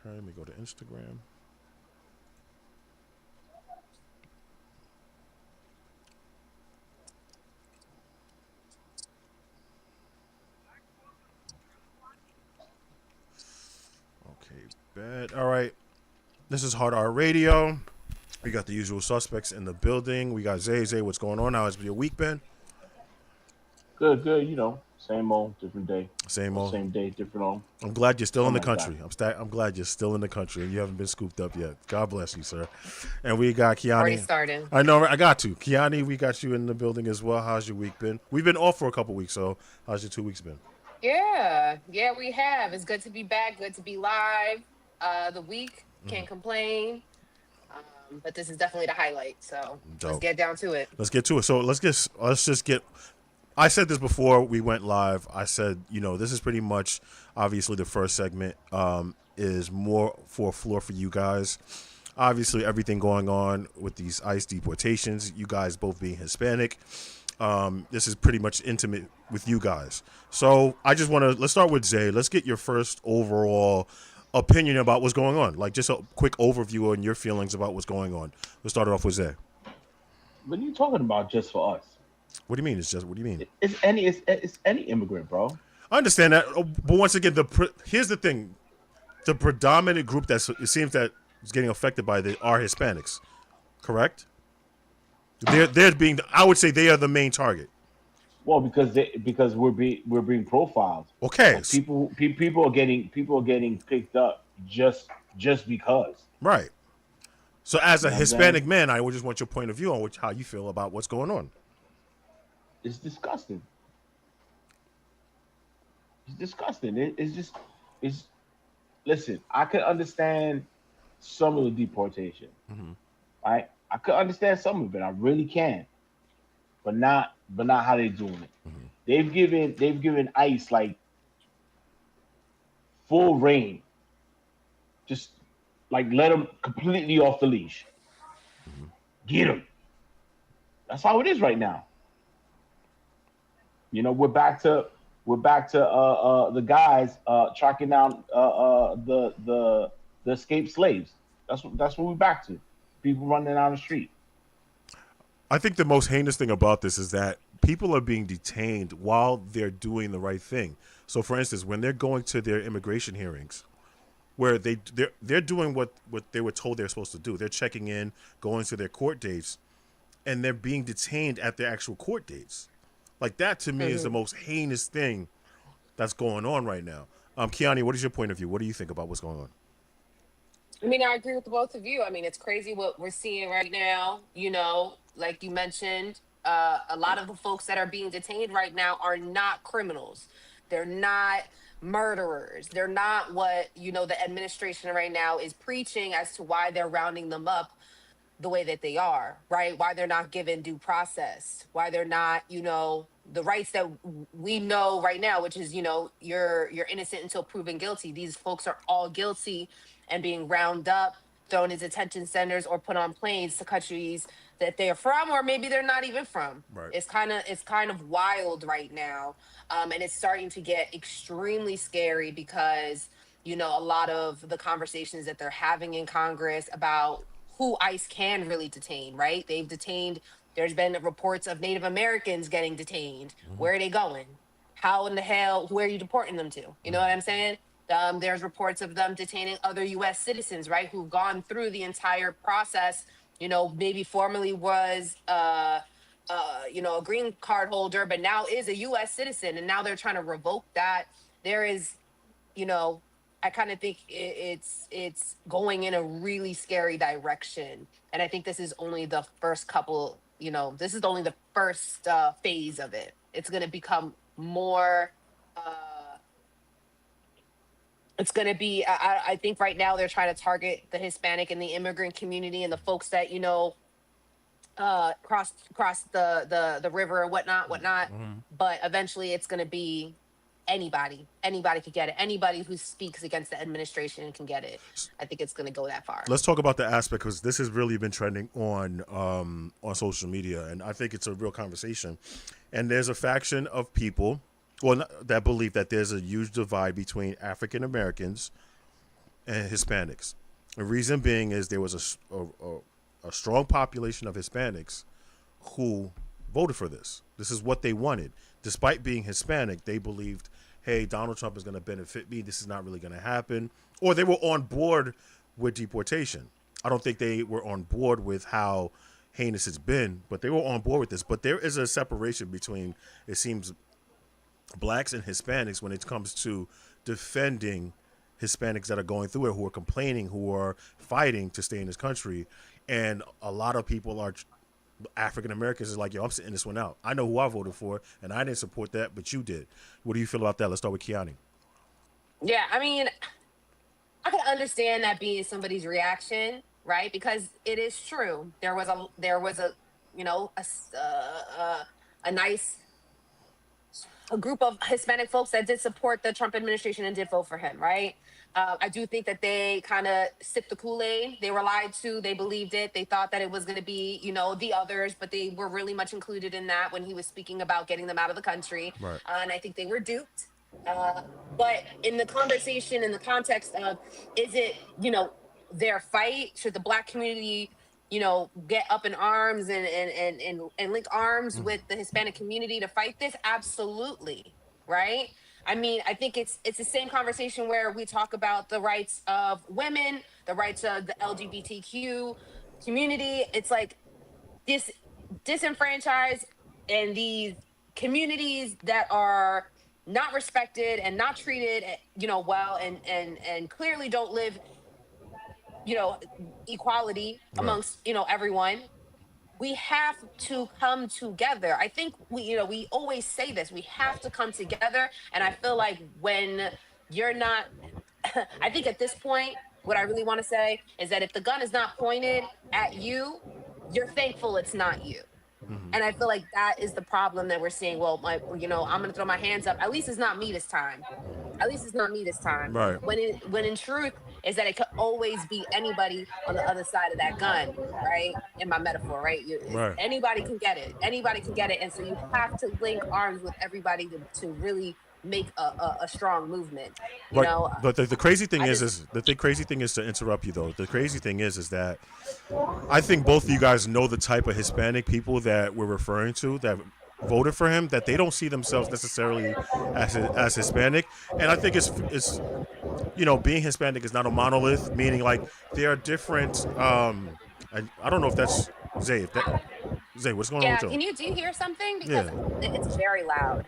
Okay, let me go to Instagram. Okay, bad. All right. This is Hard R Radio. We got the usual suspects in the building. We got Zay. Zay, what's going on? How has your week been? Good, good. Same old, different day, Same or old. same day, different old, I'm glad you're still in the something like that. country. I'm glad you're still in the country and you haven't been scooped up yet. God bless you, sir. And we got Already Kiani. started. I know. I got to. Kiani, we got you in the building as well. How's your week been? We've been off for a couple weeks, so how's your 2 weeks been? Yeah, we have. It's good to be back. Good to be live. The week can't complain. But this is definitely the highlight. So let's Dope. get down to it. Let's get to it. So let's just get. I said this before we went live. I said, this is pretty much obviously the first segment is more for a floor for you guys. Obviously, everything going on with these ICE deportations, you guys both being Hispanic. This is pretty much intimate with you guys. So I just want to let's start with Zay. Let's get your first overall opinion about what's going on. Like just a quick overview on your feelings about what's going on. Let's start it off with Zay. What are you talking about? Just for us? What do you mean? It's just what do you mean? It's any immigrant, bro. I understand that, but once again, here's the thing: the predominant group it seems that is getting affected by are Hispanics, correct? They're being. I would say they are the main target. Well, because we're being profiled. Okay, Like people are getting picked up just because. right. So as You a know what I'm saying? Hispanic man, I would just want your point of view on how you feel about what's going on. It's disgusting. It's disgusting. It's just it's. Listen, I could understand some of the deportation. Mm-hmm. Right? I could understand some of it. I really can, but not how they're doing it. Mm-hmm. They've given ICE like full reign, just like let them completely off the leash. Mm-hmm. Get them. That's how it is right now. We're back to the guys tracking down the escaped slaves. That's what we're back to. People running down the street. I think the most heinous thing about this is that people are being detained while they're doing the right thing. So, for instance, when they're going to their immigration hearings, where they're doing what they were told they're supposed to do, they're checking in, going to their court dates, and they're being detained at their actual court dates. Like that to me is the Hmm. most heinous thing that's going on right now. Kiani, what is your point of view? What do you think about what's going on? I mean, I agree with the both of you. I mean, it's crazy what we're seeing right now. Like you mentioned, a lot of the folks that are being detained right now are not criminals. They're not murderers. They're not what, the administration right now is preaching as to why they're rounding them up the way that they are, right? Why they're not given due process, why they're not, the rights that we know right now, which is, you're innocent until proven guilty. These folks are all guilty and being round up, thrown in detention centers or put on planes to countries that they're from or maybe they're not even from. Right. It's kind of wild right now. And it's starting to get extremely scary because a lot of the conversations that they're having in Congress about who ICE can really detain, right? They've detained, there's been reports of Native Americans getting detained. Mm-hmm. Where are they going? How in the hell, where are you deporting them to? You know what I'm saying? There's reports of them detaining other US citizens, right? Who've gone through the entire process, maybe formerly was a green card holder, but now is a US citizen. And now they're trying to revoke that. There is, you know, I kind of think it's going in a really scary direction, and I think this is only the first couple. This is only the first phase of it. It's going to become more. Uh, it's going to be. I think right now they're trying to target the Hispanic and the immigrant community and the folks that cross the river and whatnot. Mm-hmm. But eventually, it's going to be anybody could get it, anybody who speaks against the administration can get it. I think it's going to go that far. Let's talk about the aspect because this has really been trending on social media, and I think it's a real conversation. And there's a faction of people, well, that believe that there's a huge divide between African Americans and Hispanics. The reason being is there was a strong population of Hispanics who voted for this. This is what they wanted. Despite being Hispanic, they believed, hey, Donald Trump is going to benefit me. This is not really going to happen. Or they were on board with deportation. I don't think they were on board with how heinous it's been, but they were on board with this. But there is a separation between, it seems, blacks and Hispanics when it comes to defending Hispanics that are going through it, who are complaining, who are fighting to stay in this country. And a lot of people are African Americans is like, yo, I'm sitting this one out. I know who I voted for, and I didn't support that, but you did. What do you feel about that? Let's start with Kiani. Yeah, I mean, I can understand that being somebody's reaction, right? Because it is true. There was a you know a nice a group of Hispanic folks that did support the Trump administration and did vote for him, right? I do think that they kind of sipped the Kool-Aid. They were lied to. They believed it. They thought that it was going to be, the others, but they were really much included in that when he was speaking about getting them out of the country. Right. And I think they were duped. But in the conversation, in the context of, is it, their fight? Should the Black community, get up in arms and link arms with the Hispanic community to fight this? Absolutely. Right. I mean, I think it's the same conversation where we talk about the rights of women, the rights of the LGBTQ community. It's like this disenfranchised and these communities that are not respected and not treated, well, and clearly don't live, you know, equality Right. amongst, everyone. We have to come together. I think we always say this. We have to come together. And I feel like when you're not, I think at this point, what I really want to say is that if the gun is not pointed at you, you're thankful it's not you. And I feel like that is the problem that we're seeing. Well, I'm going to throw my hands up. At least it's not me this time. At least it's not me this time. Right. When in truth is that it could always be anybody on the other side of that gun, right? In my metaphor, right? Right. Anybody can get it. Anybody can get it. And so you have to link arms with everybody to really make a strong movement. But the crazy thing I is, just the crazy thing is, to interrupt you though. The crazy thing is that I think both of you guys know the type of Hispanic people that we're referring to that voted for him. That they don't see themselves necessarily as Hispanic, and I think it's being Hispanic is not a monolith. Meaning, like, there are different. I don't know if that's Zay. Zay, what's going on with Yeah, you? do you hear something? Because Yeah, it's very loud.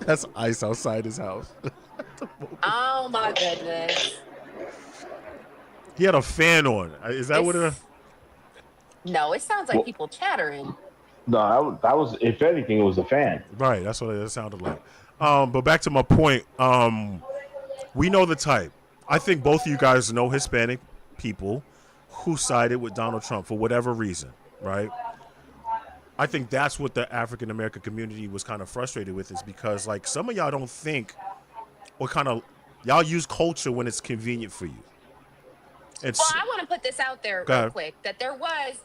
that's ice outside his house. Oh my goodness. He had a fan on. Is that what? It's No, it sounds like Well, people chattering. no, that was if anything, it was a fan. Right. That's what it sounded like. But back to my point. We know the type. I think both of you guys know Hispanic people who sided with Donald Trump for whatever reason. Right. I think that's what the African American community was kind of frustrated with, is because, like, some of y'all don't think, or kind of, y'all use culture when it's convenient for you. Well, It's I want to put this out there Go real ahead. quick that there was,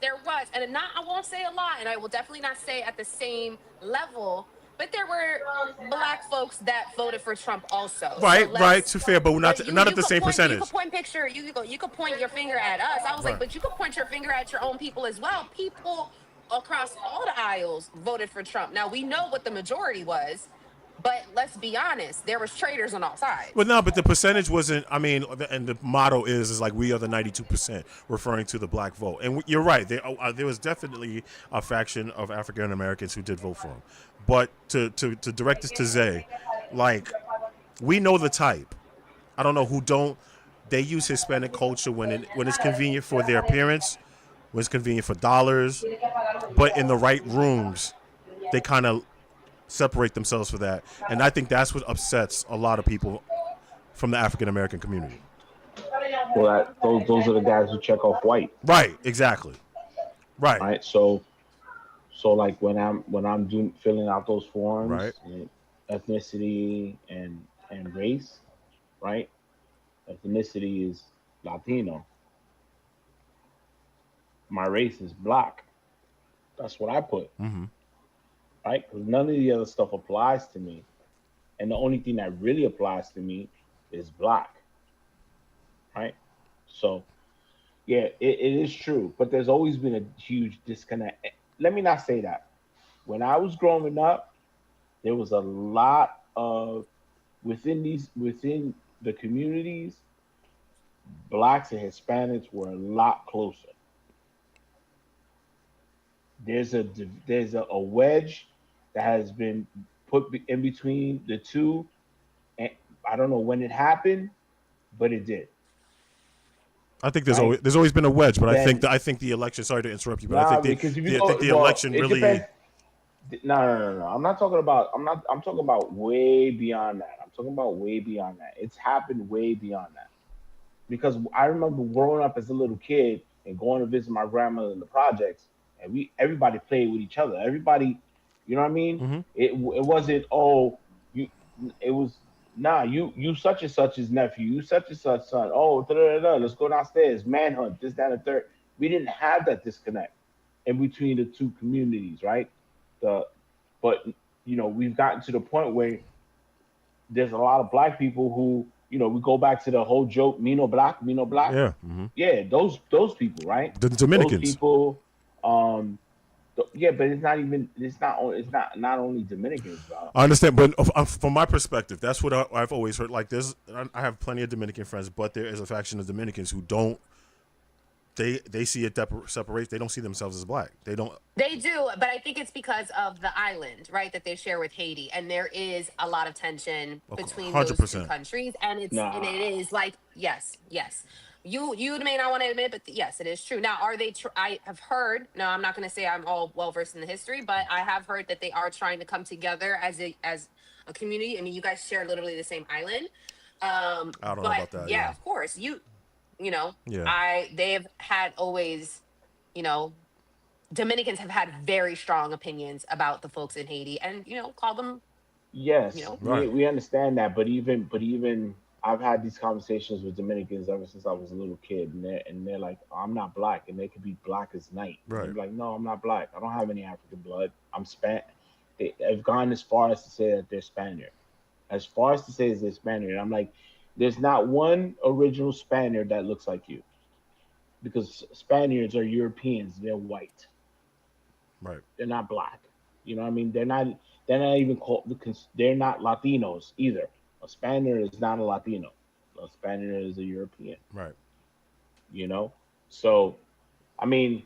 and not, I won't say a lot, and I will definitely not say at the same level, but there were Black folks that voted for Trump also. So Right, right. let's, To fair, but we're but not you at the could same point, percentage. picture, you could point your finger at us. I was like, Right. but you could point your finger at your own people as well. People across all the aisles voted for Trump. Now we know what the majority was, but let's be honest, there was traitors on all Well, sides. no, but the percentage wasn't. I mean, and the motto is like, we are the 92%, referring to the black vote. And you're right. There was definitely a faction of African Americans who did vote for him. But to direct this to Zay, like, we know the type. I don't know who don't. They use Hispanic culture when it's convenient for their appearance, when it's convenient for dollars, but in the right rooms, they kind of separate themselves for that. And I think that's what upsets a lot of people from the African American community. Well, those are the guys who check off white, Right, exactly. Right, right? So like when I'm doing filling out those right. forms, ethnicity and race, right? Ethnicity is Latino. My race is black. That's what I put. Hmm. right? Because none of the other stuff applies to me, and the only thing that really applies to me is black, right? So yeah, it is true, but there's always been a huge disconnect. Let me not say that. When I was growing up, there was a lot of within the communities, blacks and Hispanics were a lot closer. There's a wedge that has been put in between the two, and I don't know when it happened, but it did, I think right? there's always been a wedge, but Then I think the election. Sorry to interrupt you, but nah, because if you I think go, the well, election it depends. really. No, no, no, no. I'm not talking about. I'm talking about way beyond that. I'm talking about way beyond that. It's happened way beyond that. Because I remember growing up as a little kid and going to visit my grandmother in the projects, and we everybody played with each other. Everybody, you know what I mean? Mm-hmm. It wasn't, oh, you. It was, nah, you such and such's nephew, you such and such son. Oh, da, da, da, da, let's go downstairs, manhunt, this, that, and the third. We didn't have that disconnect in between the two communities, right? The but we've gotten to the point where there's a lot of black people who, we go back to the whole joke, me no black, me no black. Yeah. Mm-hmm. Yeah, those people, right? The Those Dominicans. people, um, yeah, but it's not only Dominicans, bro. I understand, but from my perspective, that's what I've always heard. Like, I have plenty of Dominican friends, but there is a faction of Dominicans who don't. They see it separate. They don't see themselves as black. They don't. They do, but I think it's because of the island, right, that they share with Haiti, and there is a lot of tension between Hundred those two percent. countries, and it Nah. is like, yes, yes. You may not want to admit, but yes, it is true. Now, are they? I have heard. No, I'm not going to say I'm all well versed in the history, but I have heard that they are trying to come together as a community. I mean, you guys share literally the same island, I don't know but about that. yeah, Yeah. of course, you know, Yeah. I they have had always, you know, Dominicans have had very strong opinions about the folks in Haiti, and call them, you Yes, know, Right. we understand that, but even I've had these conversations with Dominicans ever since I was a little kid, and they're like, I'm not black, and they could be black as night, and they're Right. like, no, I'm not black. I don't have any African blood. I'm Span. They've gone as far as to say that they're Spaniard, as far as to say is they're Spaniard. I'm like, there's not one original Spaniard that looks like you, because Spaniards are Europeans. They're white. Right. They're not black. You know what I mean? They're not even called, they're not Latinos either. A Spaniard is not a Latino. A Spaniard is a European. Right. You know, so I mean,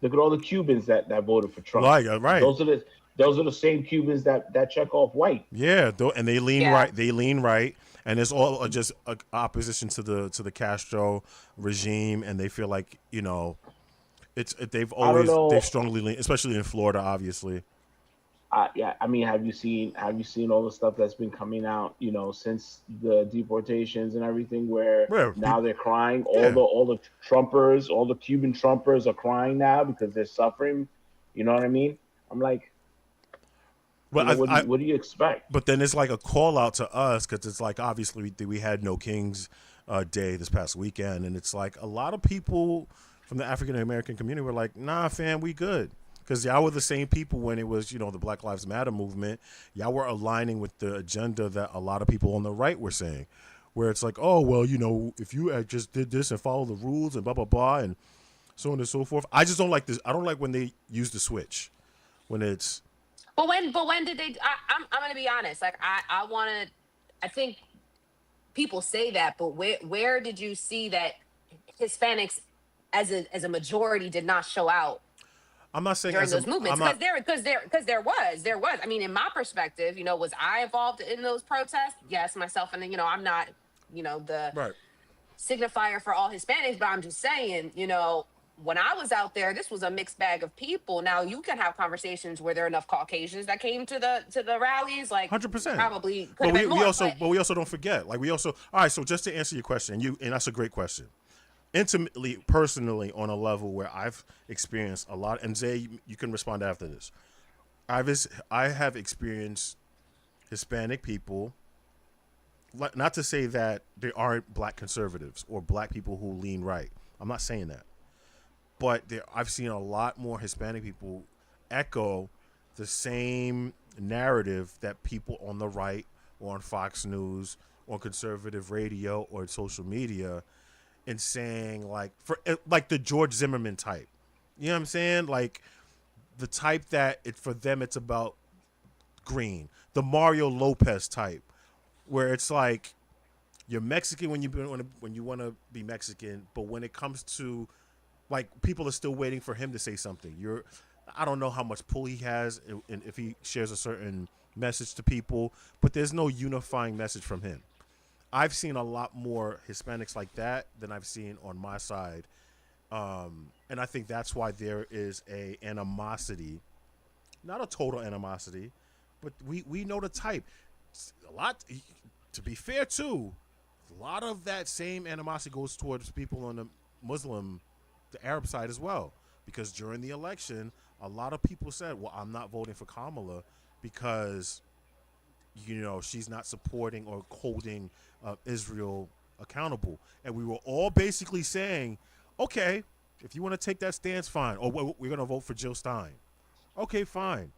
look at all the Cubans that voted for Trump. Like right. Those are the same Cubans that check off white. Yeah. And they lean yeah, right. They lean right, and it's all just opposition to the Castro regime, and they feel like I don't they've know. strongly leaned, especially in Florida, obviously. Yeah, I mean, have you seen all the stuff that's been coming out, since the deportations and everything, where Yeah. now they're crying. All Yeah. the Trumpers, all the Cuban Trumpers are crying now because they're suffering. You know what I mean? I'm like, But what do you expect? but then it's like a call out to us because it's like obviously we had no Kings Day this past weekend, and it's like a lot of people from the African American community were like, "Nah, fam, we good." Because y'all were the same people when it was, the Black Lives Matter movement. Y'all were aligning with the agenda that a lot of people on the right were saying, where it's like, oh, well, if you had just did this and follow the rules and blah, blah, blah, and so on and so forth. I just don't like this. I don't like when they use the switch, when it's, but when did they? I'm gonna be honest. Like I want to. I think people say that, but where did you see that Hispanics as a majority did not show out I'm not saying during as a, those movements? I'm Because not, there was. I mean, in my perspective, was I involved in those protests? Yes, myself, and I'm not the right. signifier for all Hispanics, but I'm just saying, when I was out there, this was a mixed bag of people. Now you can have conversations where there are enough Caucasians that came to the rallies. Like 100%. probably could But have been more, but we also don't forget. Like we also, all right. So just to answer your question, and that's a great question. Intimately, personally, on a level where I've experienced a lot, and Zay, you can respond after this. I have experienced Hispanic people. Not to say that there aren't black conservatives or black people who lean right. I'm not saying that, but I've seen a lot more Hispanic people echo the same narrative that people on the right or on Fox News, on conservative radio or social media, and saying like the George Zimmerman type. You know what I'm saying? Like the type that for them it's about green. The Mario Lopez type, where it's like you're Mexican when you want to be Mexican, but when it comes to like people are still waiting for him to say something. I don't know how much pull he has and if he shares a certain message to people, but there's no unifying message from him. I've seen a lot more Hispanics like that than I've seen on my side, and I think that's why there is a animosity, not a total animosity, but we know the type. A lot, to be fair too, a lot of that same animosity goes towards people on the Muslim, the Arab side as well. Because during the election, a lot of people said, "Well, I'm not voting for Kamala because she's not supporting or holding Israel accountable." And we were all basically saying, "Okay, if you want to take that stance, fine. Or we're going to vote for Jill Stein. Okay, fine.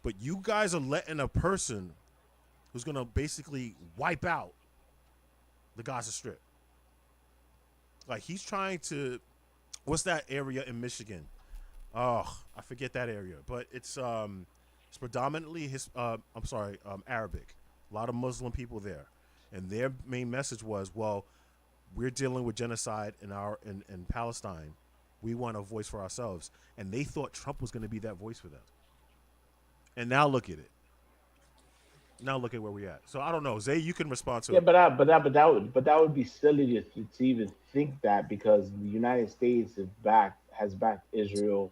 But you guys are letting a person who's going to basically wipe out the Gaza Strip. Like he's trying to. What's that area in Michigan? Oh, I forget that area, but it's predominantly Arabic. A lot of Muslim people there, and their main message was, well, we're dealing with genocide in Palestine. We want a voice for ourselves, and they thought Trump was going to be that voice for them. And now look at it. Now look at where we at. So I don't know, Zay. You can respond to Yeah, it. but that would be silly to even think that because the United States has backed Israel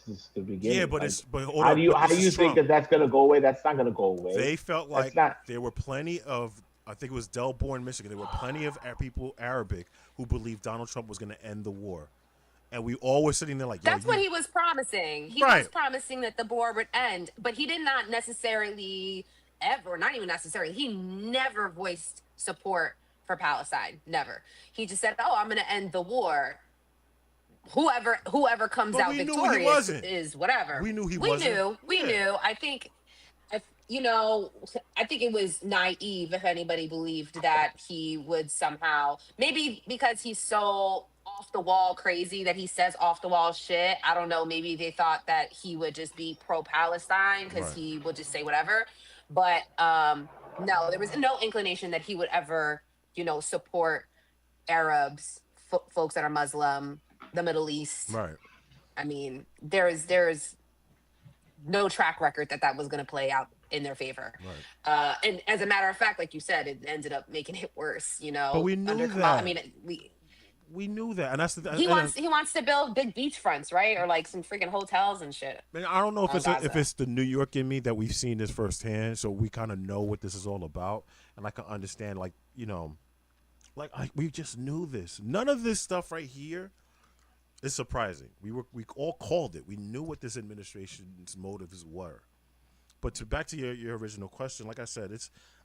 since the Yeah, beginning. but Like, it's but hold how do up. you But how do this is you think Trump. that that's gonna go away? That's not gonna go away. They felt That's like not. there were plenty of, I think it was Delborn, Michigan. There were plenty of people Arabic who believed Donald Trump was going to end the war, and we all were sitting there like, "Yo, That's what you he was promising. He right?" was promising that the war would end, but he did not necessarily ever, not even necessarily, he never voiced support for Palestine. Never. He just said, "Oh, I'm going to end the war. Whoever comes But out we knew he victorious wasn't. is whatever." We knew he We wasn't. knew. We Yeah, knew. I think it was naive if anybody believed that he would somehow, maybe because he's so off the wall crazy that he says off the wall shit. I don't know. Maybe they thought that he would just be pro Palestine because right. he would just say whatever. But no, there was no inclination that he would ever, support Arabs, folks that are Muslim, the Middle East. Right. I mean, there is no track record that was going to play out in their favor. Right. And as a matter of fact, like you said, it ended up making it worse. But we Under knew Kamal. I that. mean, We knew that, and that's he and wants he wants to build big beach fronts, right, or like some freaking hotels and shit man, I don't know if on if Gaza. it's the New York in me that we've seen this firsthand, so we kind of know what this is all about, and I can understand, like we just knew this. None of this stuff right here is surprising. We all called it. We knew what this administration's motives were. But back to your original question, like I said,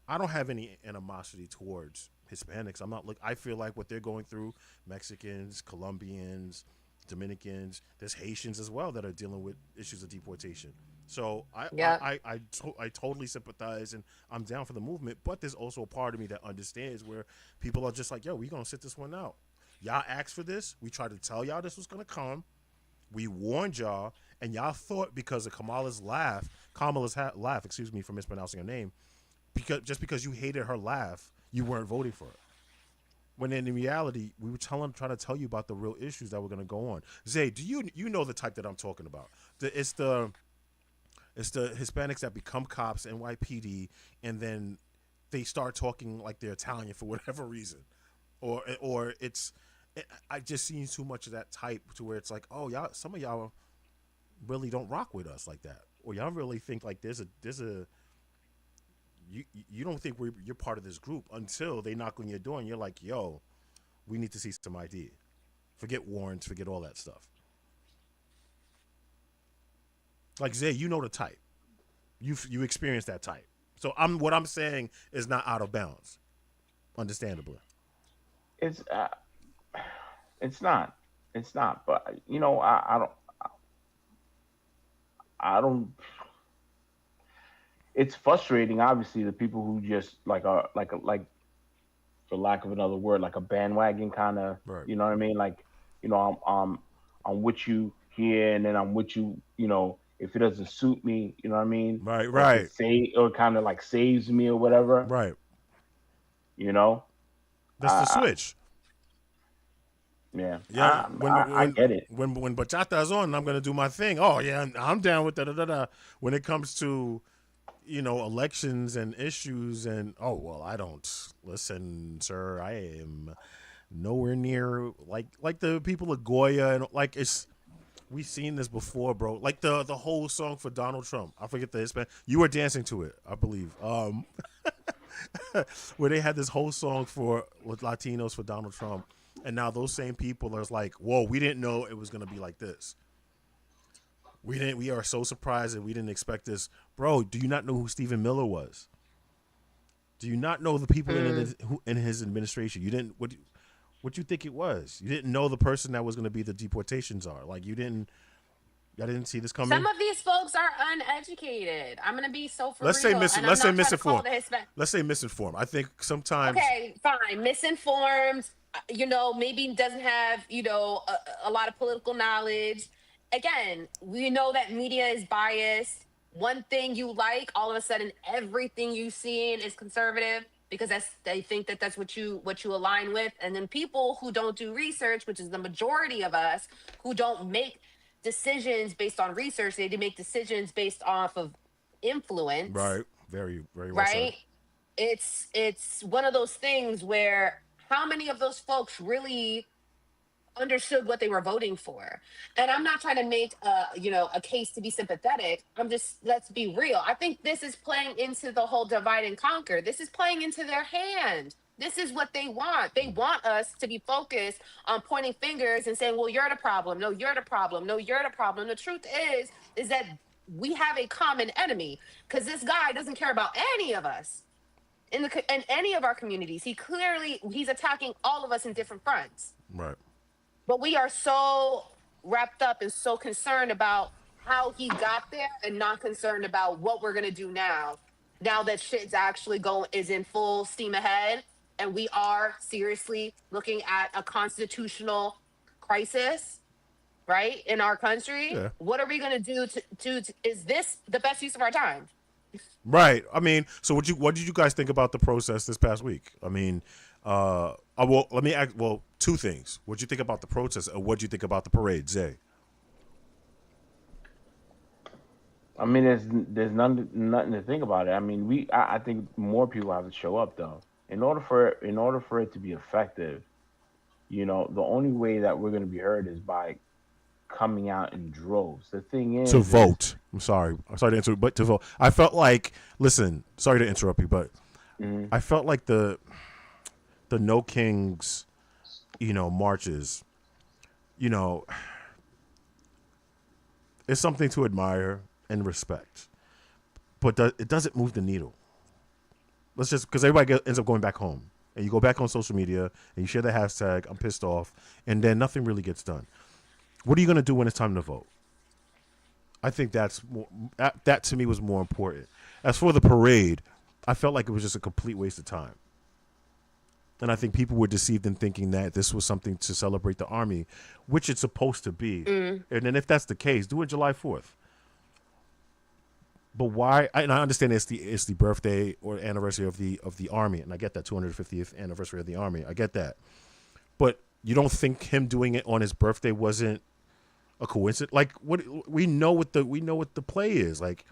I don't have any animosity towards Hispanics. I'm not look. I feel like what they're going through, Mexicans, Colombians, Dominicans, there's Haitians as well that are dealing with issues of deportation. So Yeah, I totally sympathize and I'm down for the movement. But there's also a part of me that understands where people are just like, yo, we gonna sit this one out. Y'all asked for this. We tried to tell y'all this was gonna come. We warned y'all, and y'all thought because of Kamala's laugh, excuse me for mispronouncing her name, because you hated her laugh, you weren't voting for it. When in reality, we were trying to tell you about the real issues that were going to go on. Zay, do you know the type that I'm talking about? It's the Hispanics that become cops, NYPD, and then they start talking like they're Italian for whatever reason, or I've just seen too much of that type to where it's like, oh y'all, some of y'all really don't rock with us like that, or y'all really think like there's a you don't think you're part of this group until they knock on your door and you're like, yo, we need to see some ID. Forget warrants, forget all that stuff. Like Zay, you know the type. You experienced that type. So what I'm saying is not out of bounds, understandably. It's it's not. It's not. But I don't. I don't. It's frustrating, obviously, the people who just like are like for lack of another word, like a bandwagon kind of. Right. You know what I mean? Like, I'm with you here, and then I'm with you. If it doesn't suit me, you know what I mean? Right. Or if it Right. say or kind of like saves me or whatever, Right. you know. I, That's the I switch. yeah, Yeah. I get it. When bachata is on, I'm gonna do my thing. Oh yeah, I'm down with da. When it comes to elections and issues and oh well, I don't listen, sir. I am nowhere near like the people of Goya and like it's we've seen this before, bro. Like the whole song for Donald Trump. I forget the Hispanic. You were dancing to it, I believe. Where they had this whole song for with Latinos for Donald Trump, and now those same people are like, "Whoa, we didn't know it was gonna be like this. We didn't. We are so surprised and we didn't expect this, bro. Do you not know who Stephen Miller was? Do you not know the people Mm. in his administration? You didn't. What you think it was? You didn't know the person that was going to be the deportation czar. Like you didn't. I didn't see this Some coming. of these folks are uneducated. I'm gonna be so for Let's say real, mis. and I'm Let's say not trying to call misinformed. the Hispanic. Let's say misinformed. I think sometimes. Okay, fine. Misinformed, maybe doesn't have, a lot of political knowledge. Again, we know that media is biased. One thing you like, all of a sudden everything you seeing is conservative because they think that that's what you align with. And then people who don't do research, which is the majority of us, who don't make decisions based on research, they make decisions based off of influence, Right. Very. Very well said. right? It's one of those things where how many of those folks really understood what they were voting for? And I'm not trying to make a case to be sympathetic. I'm just, let's be real. I think this is playing into the whole divide and conquer. This is playing into their hand. This is what they want. They want us to be focused on pointing fingers and saying, well, you're the problem. No, you're the problem. No, you're the problem. The truth is that we have a common enemy because this guy doesn't care about any of us in any of our communities. He's attacking all of us in different fronts. Right. But we are so wrapped up and so concerned about how he got there and not concerned about what we're gonna do now. Now that shit's actually going is in full steam ahead, and we are seriously looking at a constitutional crisis, right, in our country. Yeah. What are we gonna do is this the best use of our time? Right. I mean, so what did you guys think about the process this past week? I mean, well, let me ask. Well, two things. What did you think about the protest, and what did you think about the parade, Zay? I mean, there's nothing to think about it. I mean, I think more people have to show up though. In order for it to be effective, the only way that we're going to be heard is by coming out in droves. The thing To is, vote. I'm sorry to interrupt, but to vote. I felt like. Listen, sorry to interrupt you, but mhm. I felt like the No Kings, marches. You know, it's something to admire and respect, but it doesn't move the needle. Let's just because everybody ends up going back home, and you go back on social media and you share the hashtag "I'm pissed off," and then nothing really gets done. What are you gonna do when it's time to vote? I think that's more, that to me was more important. As for the parade, I felt like it was just a complete waste of time. And I think people were deceived in thinking that this was something to celebrate the army, which it's supposed to be. Mm. And then if that's the case, do it July 4th. But why? And I understand it's the birthday or anniversary of the army, and I get that 250th anniversary of the army. I get that. But you don't think him doing it on his birthday wasn't a coincidence? Like what we know what the play is. Like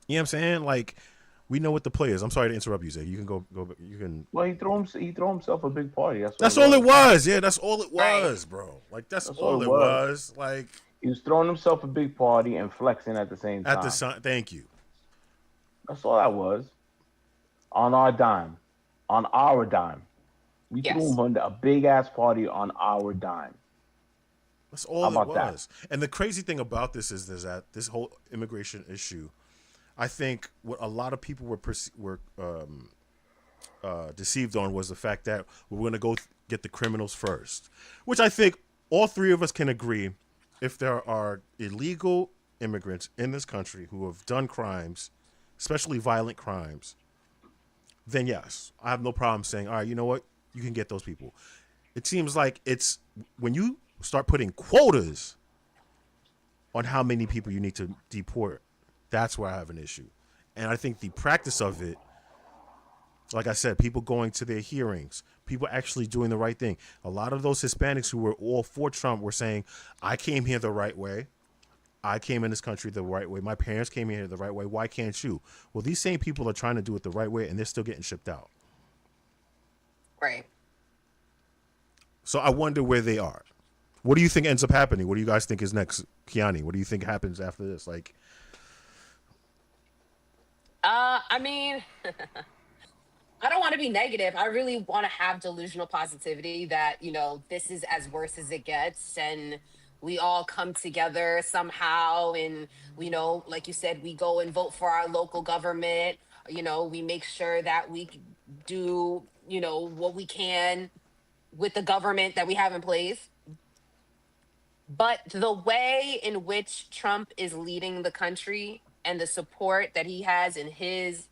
you know what I'm saying? Like we know what the play is. I'm sorry to interrupt you, Zay. You can go. You can. Well, he threw himself a big party. That's what it That's all it was. was. Yeah, that's all it Right. was, bro. Like that's That's all all it it was. was. Like He was throwing himself a big party and flexing at the same at the time. sun. Thank you. That's all that was. On our dime, on our dime, we threw Yes. him a big ass party on our dime. That's How all it about that? was. And the crazy thing about this is that this whole immigration issue, I think what a lot of people were deceived on was the fact that we're going to go get the criminals first, which I think all three of us can agree. If there are illegal immigrants in this country who have done crimes, especially violent crimes, then yes, I have no problem saying, all right, you know what? You can get those people. It seems like it's when you start putting quotas on how many people you need to deport, that's where I have an issue. And I think the practice of it, like I said, people going to their hearings, people actually doing the right thing. A lot of those Hispanics who were all for Trump were saying, I came here the right way. I came in this country the right way. My parents came here the right way. Why can't you? Well, these same people are trying to do it the right way, and they're still getting shipped out. Right. So I wonder where they are. What do you think ends up happening? What do you guys think is next, Kiani? What do you think happens after this? Like, I mean, I don't want to be negative. I really want to have delusional positivity that, this is as worse as it gets, and we all come together somehow, and like you said, we go and vote for our local government. We make sure that we do, what we can with the government that we have in place. But the way in which Trump is leading the country and the support that he has in his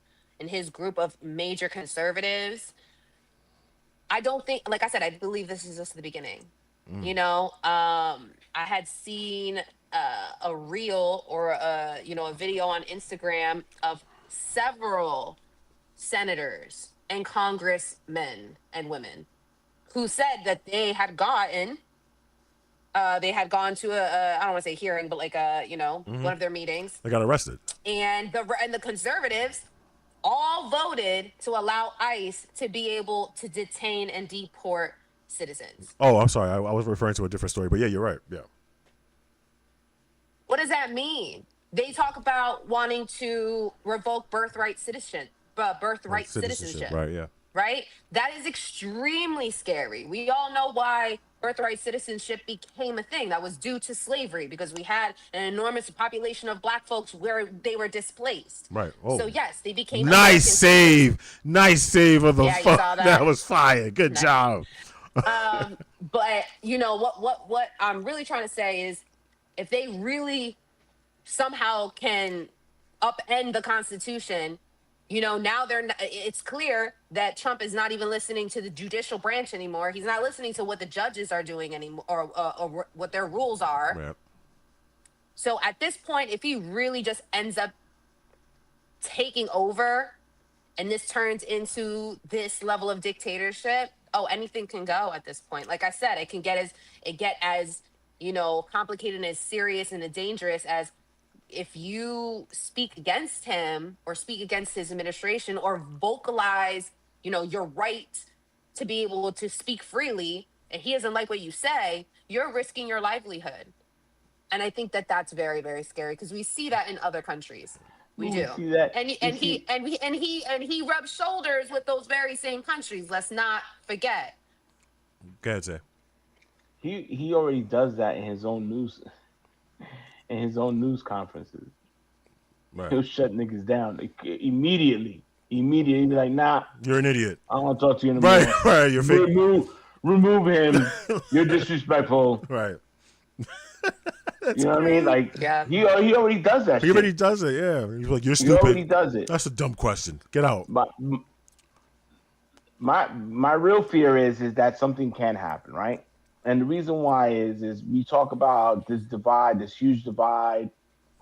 group of major conservatives, I don't think, like I said, I believe this is just the beginning. I had seen a reel or a video on Instagram of several senators and congressmen and women who said that they had gone to I don't want to say hearing, but like one of their meetings, they got arrested. and the conservatives all voted to allow ICE to be able to detain and deport citizens. Oh, I'm sorry. I was referring to a different story. But yeah, you're right. Yeah. What does that mean? They talk about wanting to revoke birthright citizenship. Right, yeah. Right? That is extremely scary. We all know why birthright citizenship became a thing. That was due to slavery, because we had an enormous population of black folks where they were displaced. Right. Oh. So yes, they became nice save. Nice save of the Yeah, you saw that. That was fire. Good Nice. job. But what I'm really trying to say is, if they really somehow can upend the Constitution, now it's clear that Trump is not even listening to the judicial branch anymore. He's not listening to what the judges are doing anymore, or what their rules are. Yeah. So at this point, if he really just ends up taking over and this turns into this level of dictatorship, anything can go at this point. Like I said, it can get as complicated and as serious and as dangerous as if you speak against him or speak against his administration or vocalize, your right to be able to speak freely, and he doesn't like what you say, you're risking your livelihood. And I think that that's very, very scary, because we see that in other countries. We do. See that. He rubs shoulders with those very same countries. Let's not forget. Go ahead, Zay. He already does that in his own news conferences. Right. He'll shut niggas down immediately. He'll be like, nah, You're an idiot. I don't want to talk to you anymore. Right. You're fake. Remove him. You're disrespectful. Right. You know what I mean? Like, Yeah. he already does that. He already does it. Yeah. He's like, you're stupid. He already does it. That's a dumb question. Get out. My real fear is that something can happen, right? And the reason why is we talk about this divide, this huge divide,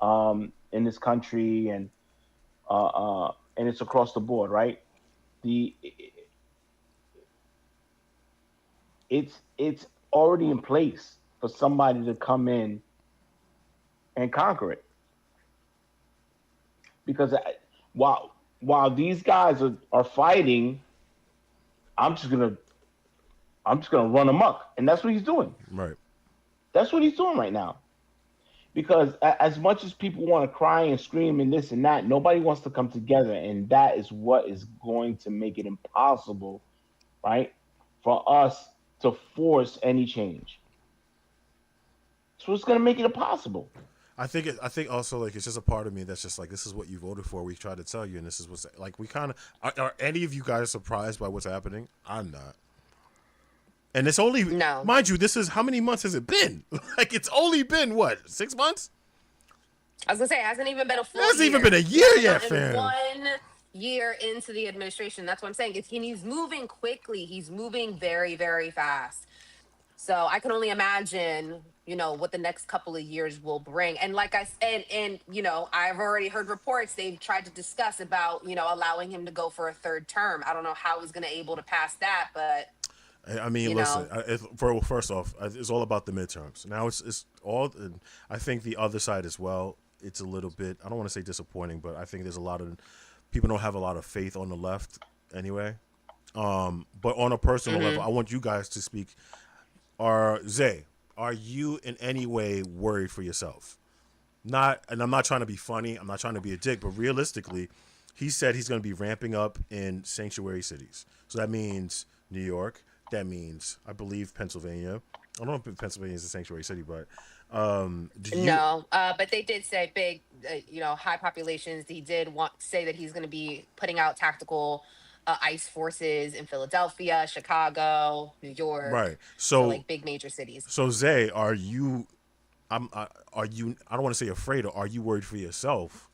in this country, and it's across the board, right? It's already in place for somebody to come in and conquer it, because while these guys are fighting, I'm just gonna run amok, and that's what he's doing. Right. That's what he's doing right now. Because as much as people want to cry and scream and this and that, nobody wants to come together, and that is what is going to make it impossible, right, for us to force any change. So it's going to make it impossible. I think also, like, it's just a part of me that's just like, this is what you voted for. We try to tell you, and this is what's like. We kind of are any of you guys surprised by what's happening? I'm not. And it's only, no. Mind you, this is, how many months has it been? Like, it's only been what, 6 months? I was gonna say it hasn't even been a It full hasn't even year. been a We year haven't yet, gotten fam. 1 year into the administration. That's what I'm saying. He's moving quickly. He's moving very, very fast. So I can only imagine, what the next couple of years will bring. And like I said, and I've already heard reports they've tried to discuss about, allowing him to go for a third term. I don't know how he's going to able to pass that, but I mean, you listen. know, First off, it's all about the midterms. Now it's all. I think the other side as well. It's a little bit. I don't want to say disappointing, but I think there's a lot of people don't have a lot of faith on the left anyway. But on a personal level, mhm. I want you guys to speak. Zay, are you in any way worried for yourself? Not, and I'm not trying to be funny. I'm not trying to be a dick, but realistically, he said he's going to be ramping up in sanctuary cities. So that means New York. That means, I believe, Pennsylvania. I don't know if Pennsylvania is a sanctuary city, but do you? No, but they did say big, high populations. He did want say that he's going to be putting out tactical ICE forces in Philadelphia, Chicago, New Right. York. So So, like big major cities. Zay, are you? Are you? I don't want to say afraid, or are you worried for yourself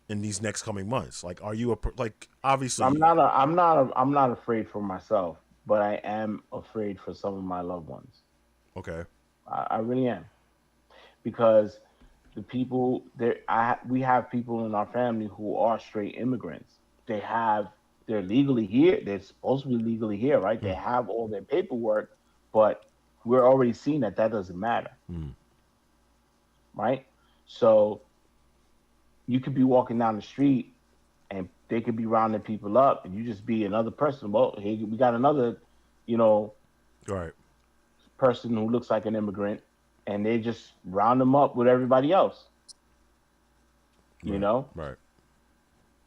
in these next coming months? Like, are you like obviously? I'm not afraid for myself, but I am afraid for some of my loved ones. Okay. I really am, because the people there, we have people in our family who are straight immigrants. They have, they're legally here. They're supposed to be legally here, right? They Hmm. have all their paperwork, but we're already seeing that that doesn't matter, Hmm. right? So you could be walking down the street and they could be rounding people up, and you just be another person. Well, hey, we got another, you know, Right. person who looks like an immigrant, and they just round them up with everybody else, you Right. know, Right.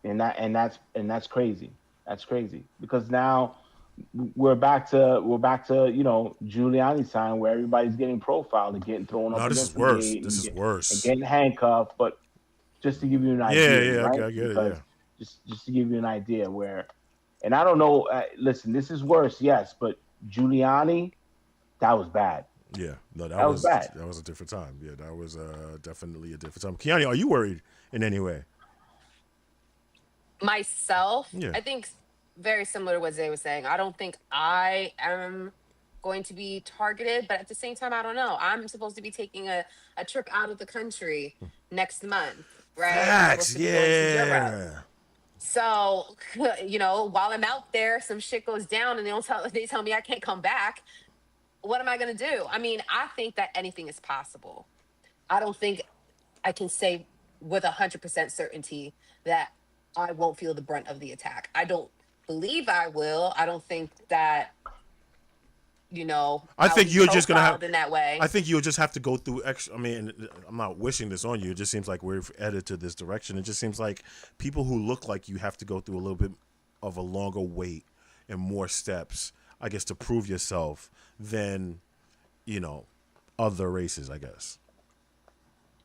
and that's crazy. That's crazy because now we're back to Giuliani's time where everybody's getting profiled and getting thrown up No, this is against the worse. gate This is and worse. getting handcuffed. But just to give you an Yeah. idea, Yeah. right? I get it. Yeah. Because just to give you an idea where, and I don't know. Listen, this is worse, yes, but Giuliani, that was bad. Yeah. No, That was bad. that was a different time. Yeah, that was definitely a different time. Kiani, are you worried in any way? Myself, Yeah. I think very similar to what Zay was saying. I don't think I am going to be targeted, but at the same time, I don't know. I'm supposed to be taking a trip out of the country next month, right? I'm Facts. supposed to be going to Europe. Yeah. So, while I'm out there, some shit goes down and they tell me I can't come back. What am I going to do? I mean, I think that anything is possible. I don't think I can say with 100% certainty that I won't feel the brunt of the attack. I don't believe I will. I don't think that, I I'll think be you're just gonna have. profiled in that I way. think you'll just have to go through extra. I mean, I'm not wishing this on you. It just seems like we're headed to this direction. It just seems like people who look like you have to go through a little bit of a longer wait and more steps, I guess, to prove yourself than you know other races. I guess.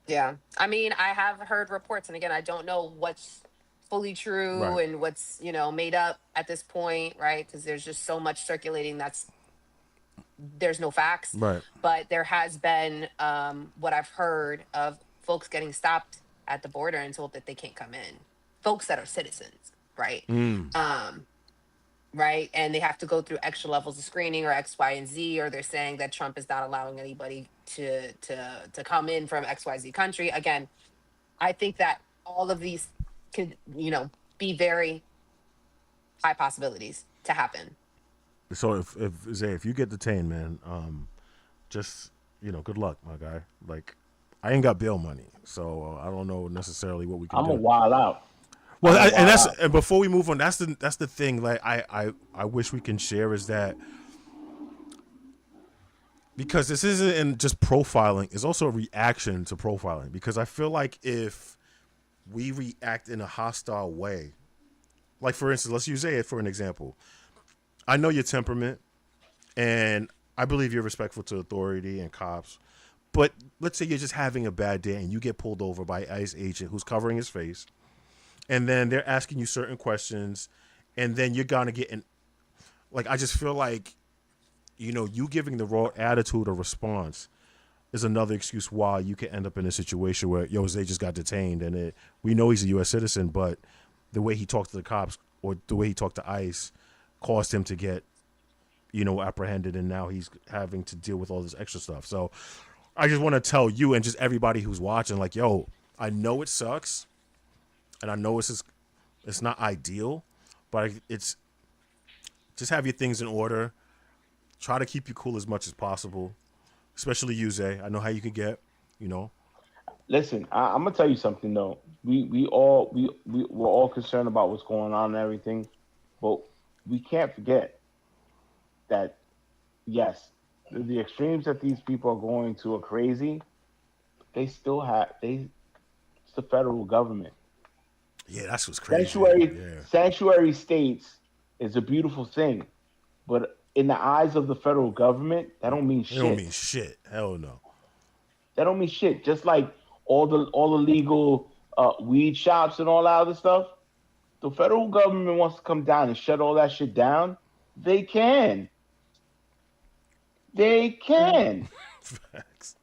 Yeah. I mean, I have heard reports, and again, I don't know what's fully true Right. and what's, made up at this point, right? Because there's just so much circulating there's no facts. Right. But there has been what I've heard of folks getting stopped at the border and told that they can't come in. Folks that are citizens, right? Mm. Um, right, and they have to go through extra levels of screening or X, Y, and Z, or they're saying that Trump is not allowing anybody to come in from XYZ country. Again, I think that all of these could, be very high possibilities to happen. So if Zay, if you get detained, man, just good luck, my guy. Like, I ain't got bail money, so I don't know necessarily what we can I'm a do. wild out. Well, I'm a and wild out. before we move on, that's the thing. Like, I wish we can share is that because this isn't in just profiling, it's also a reaction to profiling. Because I feel like if we react in a hostile way, like for instance, let's use it for an example. I know your temperament, and I believe you're respectful to authority and cops. But let's say you're just having a bad day and you get pulled over by ICE agent who's covering his face, and then they're asking you certain questions, and then you're gonna get in. Like, I just feel like you giving the raw attitude or response is another excuse why you can end up in a situation where Jose just got detained, and we know he's a U.S. citizen, but the way he talked to the cops or the way he talked to ICE caused him to get, apprehended, and now he's having to deal with all this extra stuff. So I just want to tell you and just everybody who's watching, like, yo, I know it sucks, and I know it's not ideal, but it's just have your things in order. Try to keep you cool as much as possible, especially you, Zay. I know how you can get, you know. Listen, I'm gonna tell you something though. We're all concerned about what's going on and everything, but we can't forget that yes, the extremes that these people are going to are crazy. They still have it's the federal government. Yeah, that's what's crazy. Sanctuary Yeah, sanctuary states is a beautiful thing, but in the eyes of the federal government, that don't mean it don't mean shit. shit. Hell no. That don't mean shit. Just like all the legal weed shops and all that other stuff, the federal government wants to come down and shut all that shit down. They can. They can. Facts.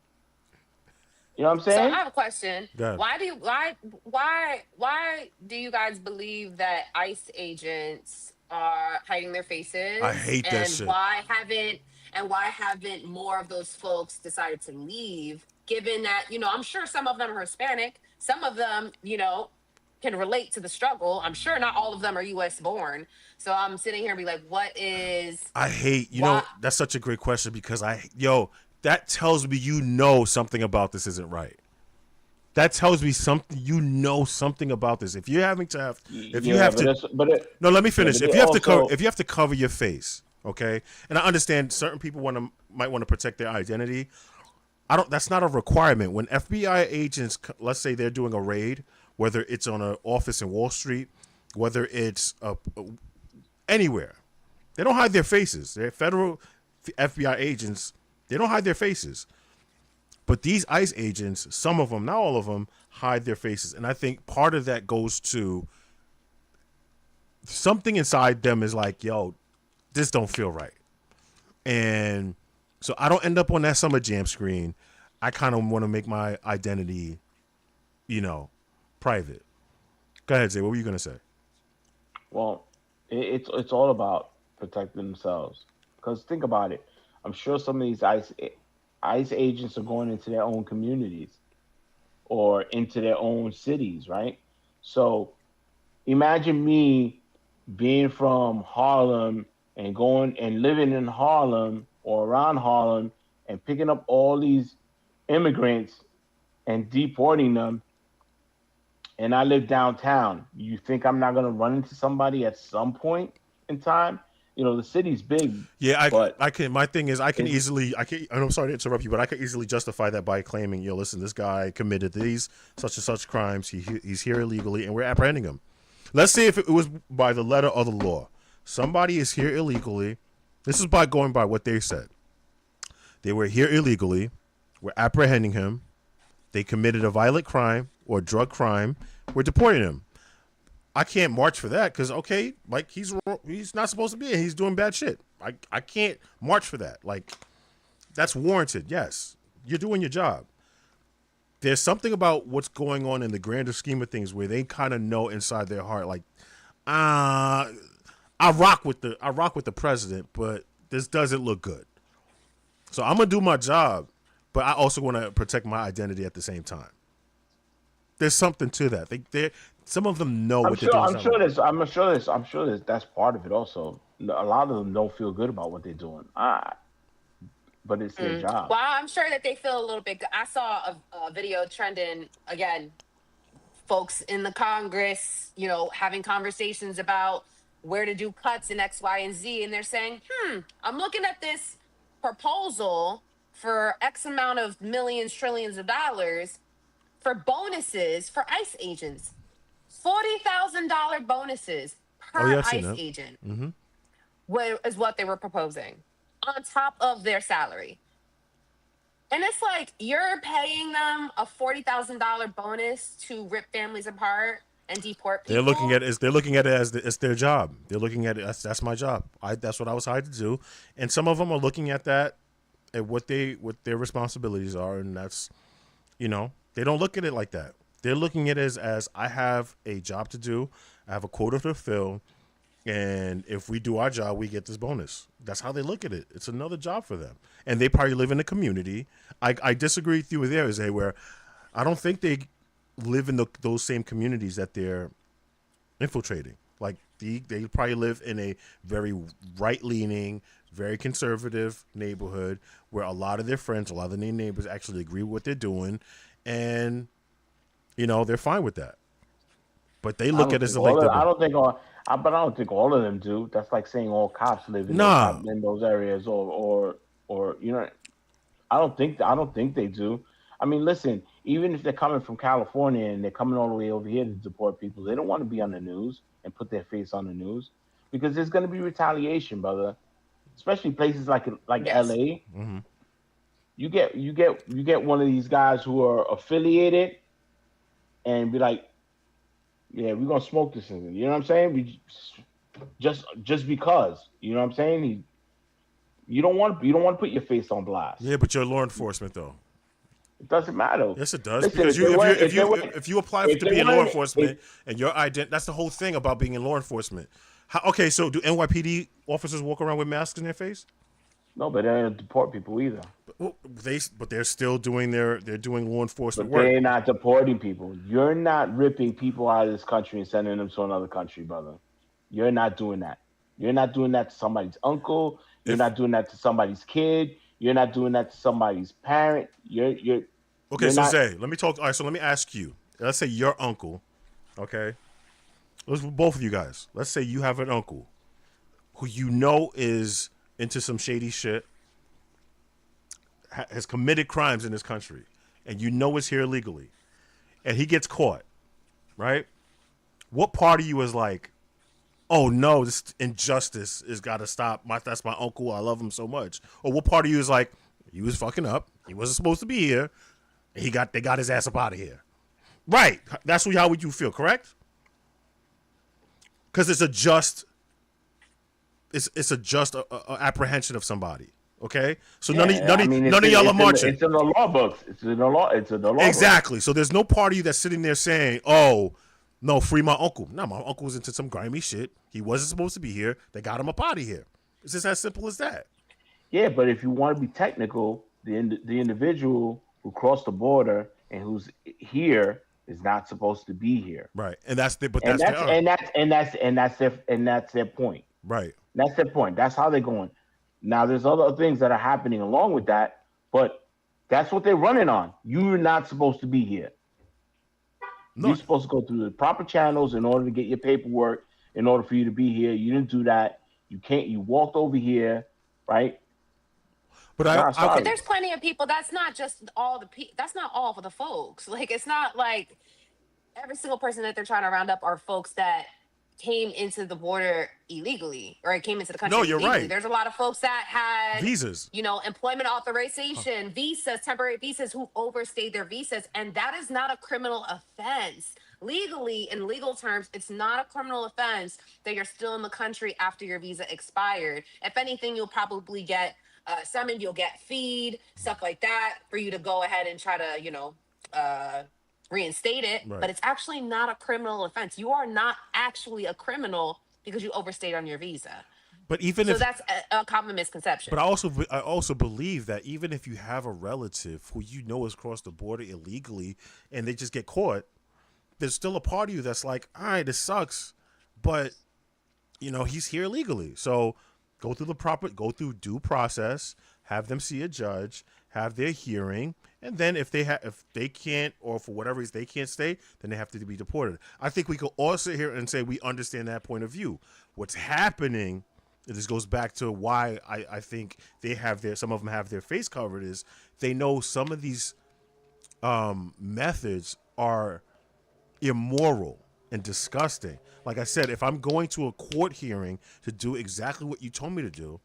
You know what I'm So I saying? have a question. God, Why do you guys believe that ICE agents are hiding their I faces, hate that and shit. why haven't more of those folks decided to leave? Given that, I'm sure some of them are Hispanic, some of them, can relate to the struggle. I'm sure not all of them are U.S. born. So I'm sitting here and be like, I hate. why? That's such a great question because that tells me something about this isn't right. That tells me something. Something about this. If you're having to have, if you Yeah, have but to, it's but it no, let me yeah, finish. but If they you have to cover, also if you have to cover your face, okay, and I understand certain people might want to protect their identity. I don't. That's not a requirement. When FBI agents, let's say they're doing a raid, whether it's on an office in Wall Street, whether it's anywhere, they don't hide their faces. They're federal FBI agents. They don't hide their faces. But these ICE agents, some of them, not all of them, hide their faces, and I think part of that goes to something inside them is like, yo, this don't feel right. And so I don't end up on that summer jam screen. I kind of want to make my identity, you know, private. Go ahead, Zay. What were you gonna say? well, it's all about protecting themselves. Because think about it. I'm sure some of these ICE agents are going into their own communities or into their own cities, right? So imagine me being from Harlem and going and living in Harlem or around Harlem and picking up all these immigrants and deporting them, and I live downtown. You think I'm not going to run into somebody at some point in time? The city's big, Yeah, but I can. My thing is, I can it's easily. I can. I'm sorry to interrupt you, but I can easily justify that by claiming, yo, listen, this guy committed these such and such crimes. He's here illegally, and we're apprehending him. Let's say if it was by the letter of the law, somebody is here illegally. This is by going by what they said. They were here illegally. We're apprehending him. They committed a violent crime or drug crime. We're deporting him. I can't march for that because okay, like he's not supposed to be here. He's doing bad shit. I can't march for that. Like that's warranted. Yes, you're doing your job. There's something about what's going on in the grander scheme of things where they kind of know inside their heart, like, uh, I rock with the president, but this doesn't look good. So I'm gonna do my job, but I also want to protect my identity at the same time. There's something to that. Some of them know I'm what they're sure doing is I'm not sure right. there's I'm sure there's I'm sure there's that's part of it also. A lot of them don't feel good about what they're doing. But it's their job. Well, I'm sure that they feel a little bit. I saw a video trending again, folks in the Congress, having conversations about where to do cuts in X, Y, and Z. And they're saying, I'm looking at this proposal for X amount of millions, trillions of dollars for bonuses for ICE agents. $40,000 bonuses Oh per yeah, I've seen ICE that. agent Mm-hmm. is what they were proposing on top of their salary. And it's like you're paying them a $40,000 bonus to rip families apart and deport people. They're looking at it as it's their job. They're looking at it that's my job. That's what I was hired to do. And some of them are looking at that at what their responsibilities are, and that's, they don't look at it like that. They're looking at it as I have a job to do, I have a quota to fill, and if we do our job, we get this bonus. That's how they look at it. It's another job for them, and they probably live in a community. I disagree with you there, Zay, where I don't think they live in those same communities that they're infiltrating. Like they probably live in a very right leaning, very conservative neighborhood where a lot of their friends, a lot of their neighbors actually agree with what they're doing, and they're fine with that. But they look at it as like I don't think all, but I don't think all of them do. That's like saying all cops live in nah. those areas, or I don't think they do. I mean, listen, even if they're coming from California and they're coming all the way over here to deport people, they don't want to be on the news and put their face on the news because there's going to be retaliation, brother. Especially places like Yes. LA. Mm-hmm. You get one of these guys who are affiliated and be like, yeah, we're gonna smoke this thing. You know what I'm saying? We just because. You know what I'm saying? You don't want to put your face on blast. Yeah, but you're law enforcement though. It doesn't matter. Yes, it does. Listen, Because if you apply to be in law enforcement and your that's the whole thing about being in law enforcement. Okay, so do NYPD officers walk around with masks in their face? No, but they don't deport people either. But they're still doing they're doing law enforcement But work. they're not deporting people. You're not ripping people out of this country and sending them to another country, brother. You're not doing that. You're not doing that to somebody's uncle. You're not doing that to somebody's kid. You're not doing that to somebody's parent. You're okay. So Zay, let me talk. All right. So let me ask you. Let's say your uncle. Okay. Let's both of you guys. Let's say you have an uncle who is into some shady shit, has committed crimes in this country, and is here illegally, and he gets caught, right? What part of you is like, oh no, this injustice has got to stop. That's my uncle. I love him so much. Or what part of you is like, he was fucking up. He wasn't supposed to be here. They got his ass up out of here. Right. That's how would you feel, correct? Because it's a just apprehension of somebody. Okay, so none of y'all are marching. It's in the law books. It's in the law. Exactly. So there's no part of you that's sitting there saying, "Oh, no, free my uncle." No, my uncle was into some grimy shit. He wasn't supposed to be here. They got him up out of here. It's just as simple as that. Yeah, but if you want to be technical, the individual who crossed the border and who's here is not supposed to be here. Right, and that's their point. Right, that's their point. That's how they're going. Now, there's other things that are happening along with that, but that's what they're running on. You're not supposed to be here. No. You're supposed to go through the proper channels in order to get your paperwork, in order for you to be here. You didn't do that. You can't. You walked over here, right? But there's plenty of people. That's not just all that's not all for the folks. Like, it's not like every single person that they're trying to round up are folks that came into the border illegally or came into the country. No, you're illegally. right. There's a lot of folks that had visas, employment authorization, visas, temporary visas, who overstayed their visas, and that is not a criminal offense. Legally, in legal terms, it's not a criminal offense that you're still in the country after your visa expired. If anything, you'll probably get summoned, you'll get feed, stuff like that, for you to go ahead and try to, reinstate it. Right. But it's actually not a criminal offense. You are not actually a criminal because you overstayed on your visa. But even so that's a common misconception. But I also believe that even if you have a relative who has crossed the border illegally and they just get caught, there's still a part of you that's like, all right, this sucks, but he's here illegally. So go through due process, have them see a judge, have their hearing, and then if they can't, or for whatever reason they can't stay, then they have to be deported. I think we could all sit here and say we understand that point of view. What's happening, and this goes back to why I think some of them have their face covered, is they know some of these methods are immoral and disgusting. Like I said, if I'm going to a court hearing to do exactly what you told me to do,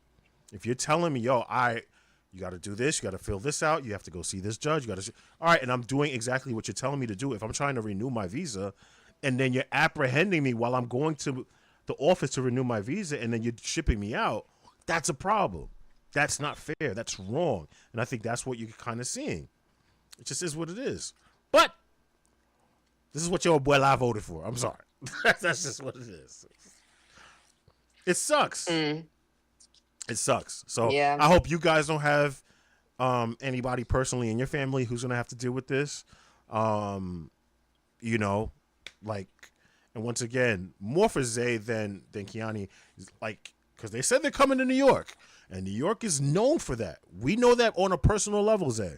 if you're telling me, you got to do this, you got to fill this out, you have to go see this judge, all right, and I'm doing exactly what you're telling me to do. If I'm trying to renew my visa, and then you're apprehending me while I'm going to the office to renew my visa, and then you're shipping me out, that's a problem. That's not fair. That's wrong. And I think that's what you're kind of seeing. It just is what it is. But this is what your abuela voted for. I'm sorry. That's just what it is. It sucks. Mm, It sucks. So yeah. I hope you guys don't have anybody personally in your family who's gonna have to deal with this. You know, like, and once again, more for Zay than Kiani, like, because they said they're coming to New York, and New York is known for that. We know that on a personal level, Zay.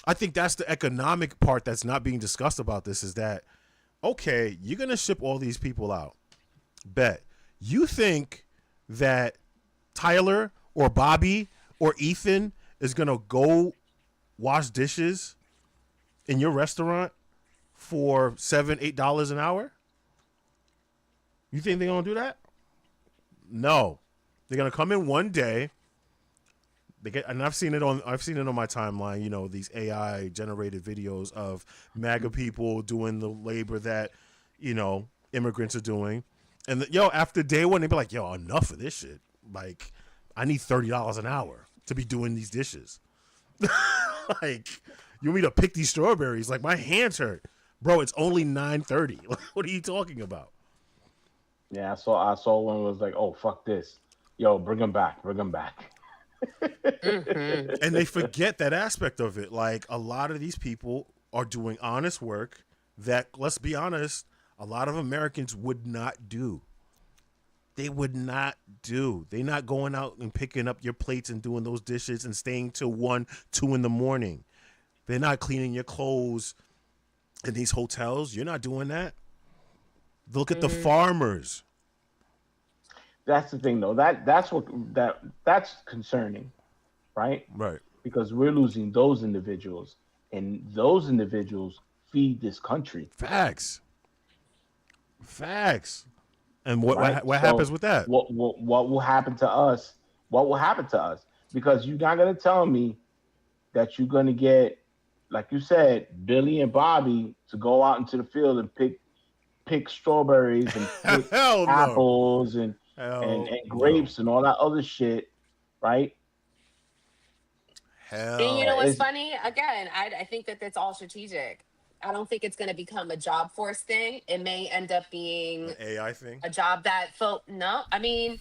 I think that's the economic part that's not being discussed about this is that, okay, you're going to ship all these people out. Bet. You think that Tyler or Bobby or Ethan is going to go wash dishes in your restaurant for $7, $8 an hour? You think they're going to do that? No. They're going to come in one day. And I've seen it on my timeline, you know, these AI generated videos of MAGA people doing the labor that, you know, immigrants are doing. And after day one, they'd be like, yo, enough of this shit. Like, I need $30 an hour to be doing these dishes. Like, you want me to pick these strawberries? Like, my hands hurt. Bro, it's only 9:30. What are you talking about? Yeah, I saw one was like, oh, fuck this. Yo, bring them back. Mm-hmm. And they forget that aspect of it. Like, a lot of these people are doing honest work that, let's be honest, a lot of Americans would not do. They would not do. They're not going out and picking up your plates and doing those dishes and staying till 1, 2 in the morning. They're not cleaning your clothes in these hotels. You're not doing that. Look at the farmers. That's the thing, though. That's concerning, right? Right. Because we're losing those individuals, and those individuals feed this country. Facts. And what Right? what So happens with that? What will happen to us? What will happen to us? Because you're not gonna tell me that you're gonna get, like you said, Billy and Bobby to go out into the field and pick strawberries and pick Hell no. apples and Hell grapes and all that other shit, right? And you know Hell. what's It's, funny? Again, I think that that's all strategic. I don't think it's going to become a job force thing. It may end up being An AI thing. a job that no. I mean,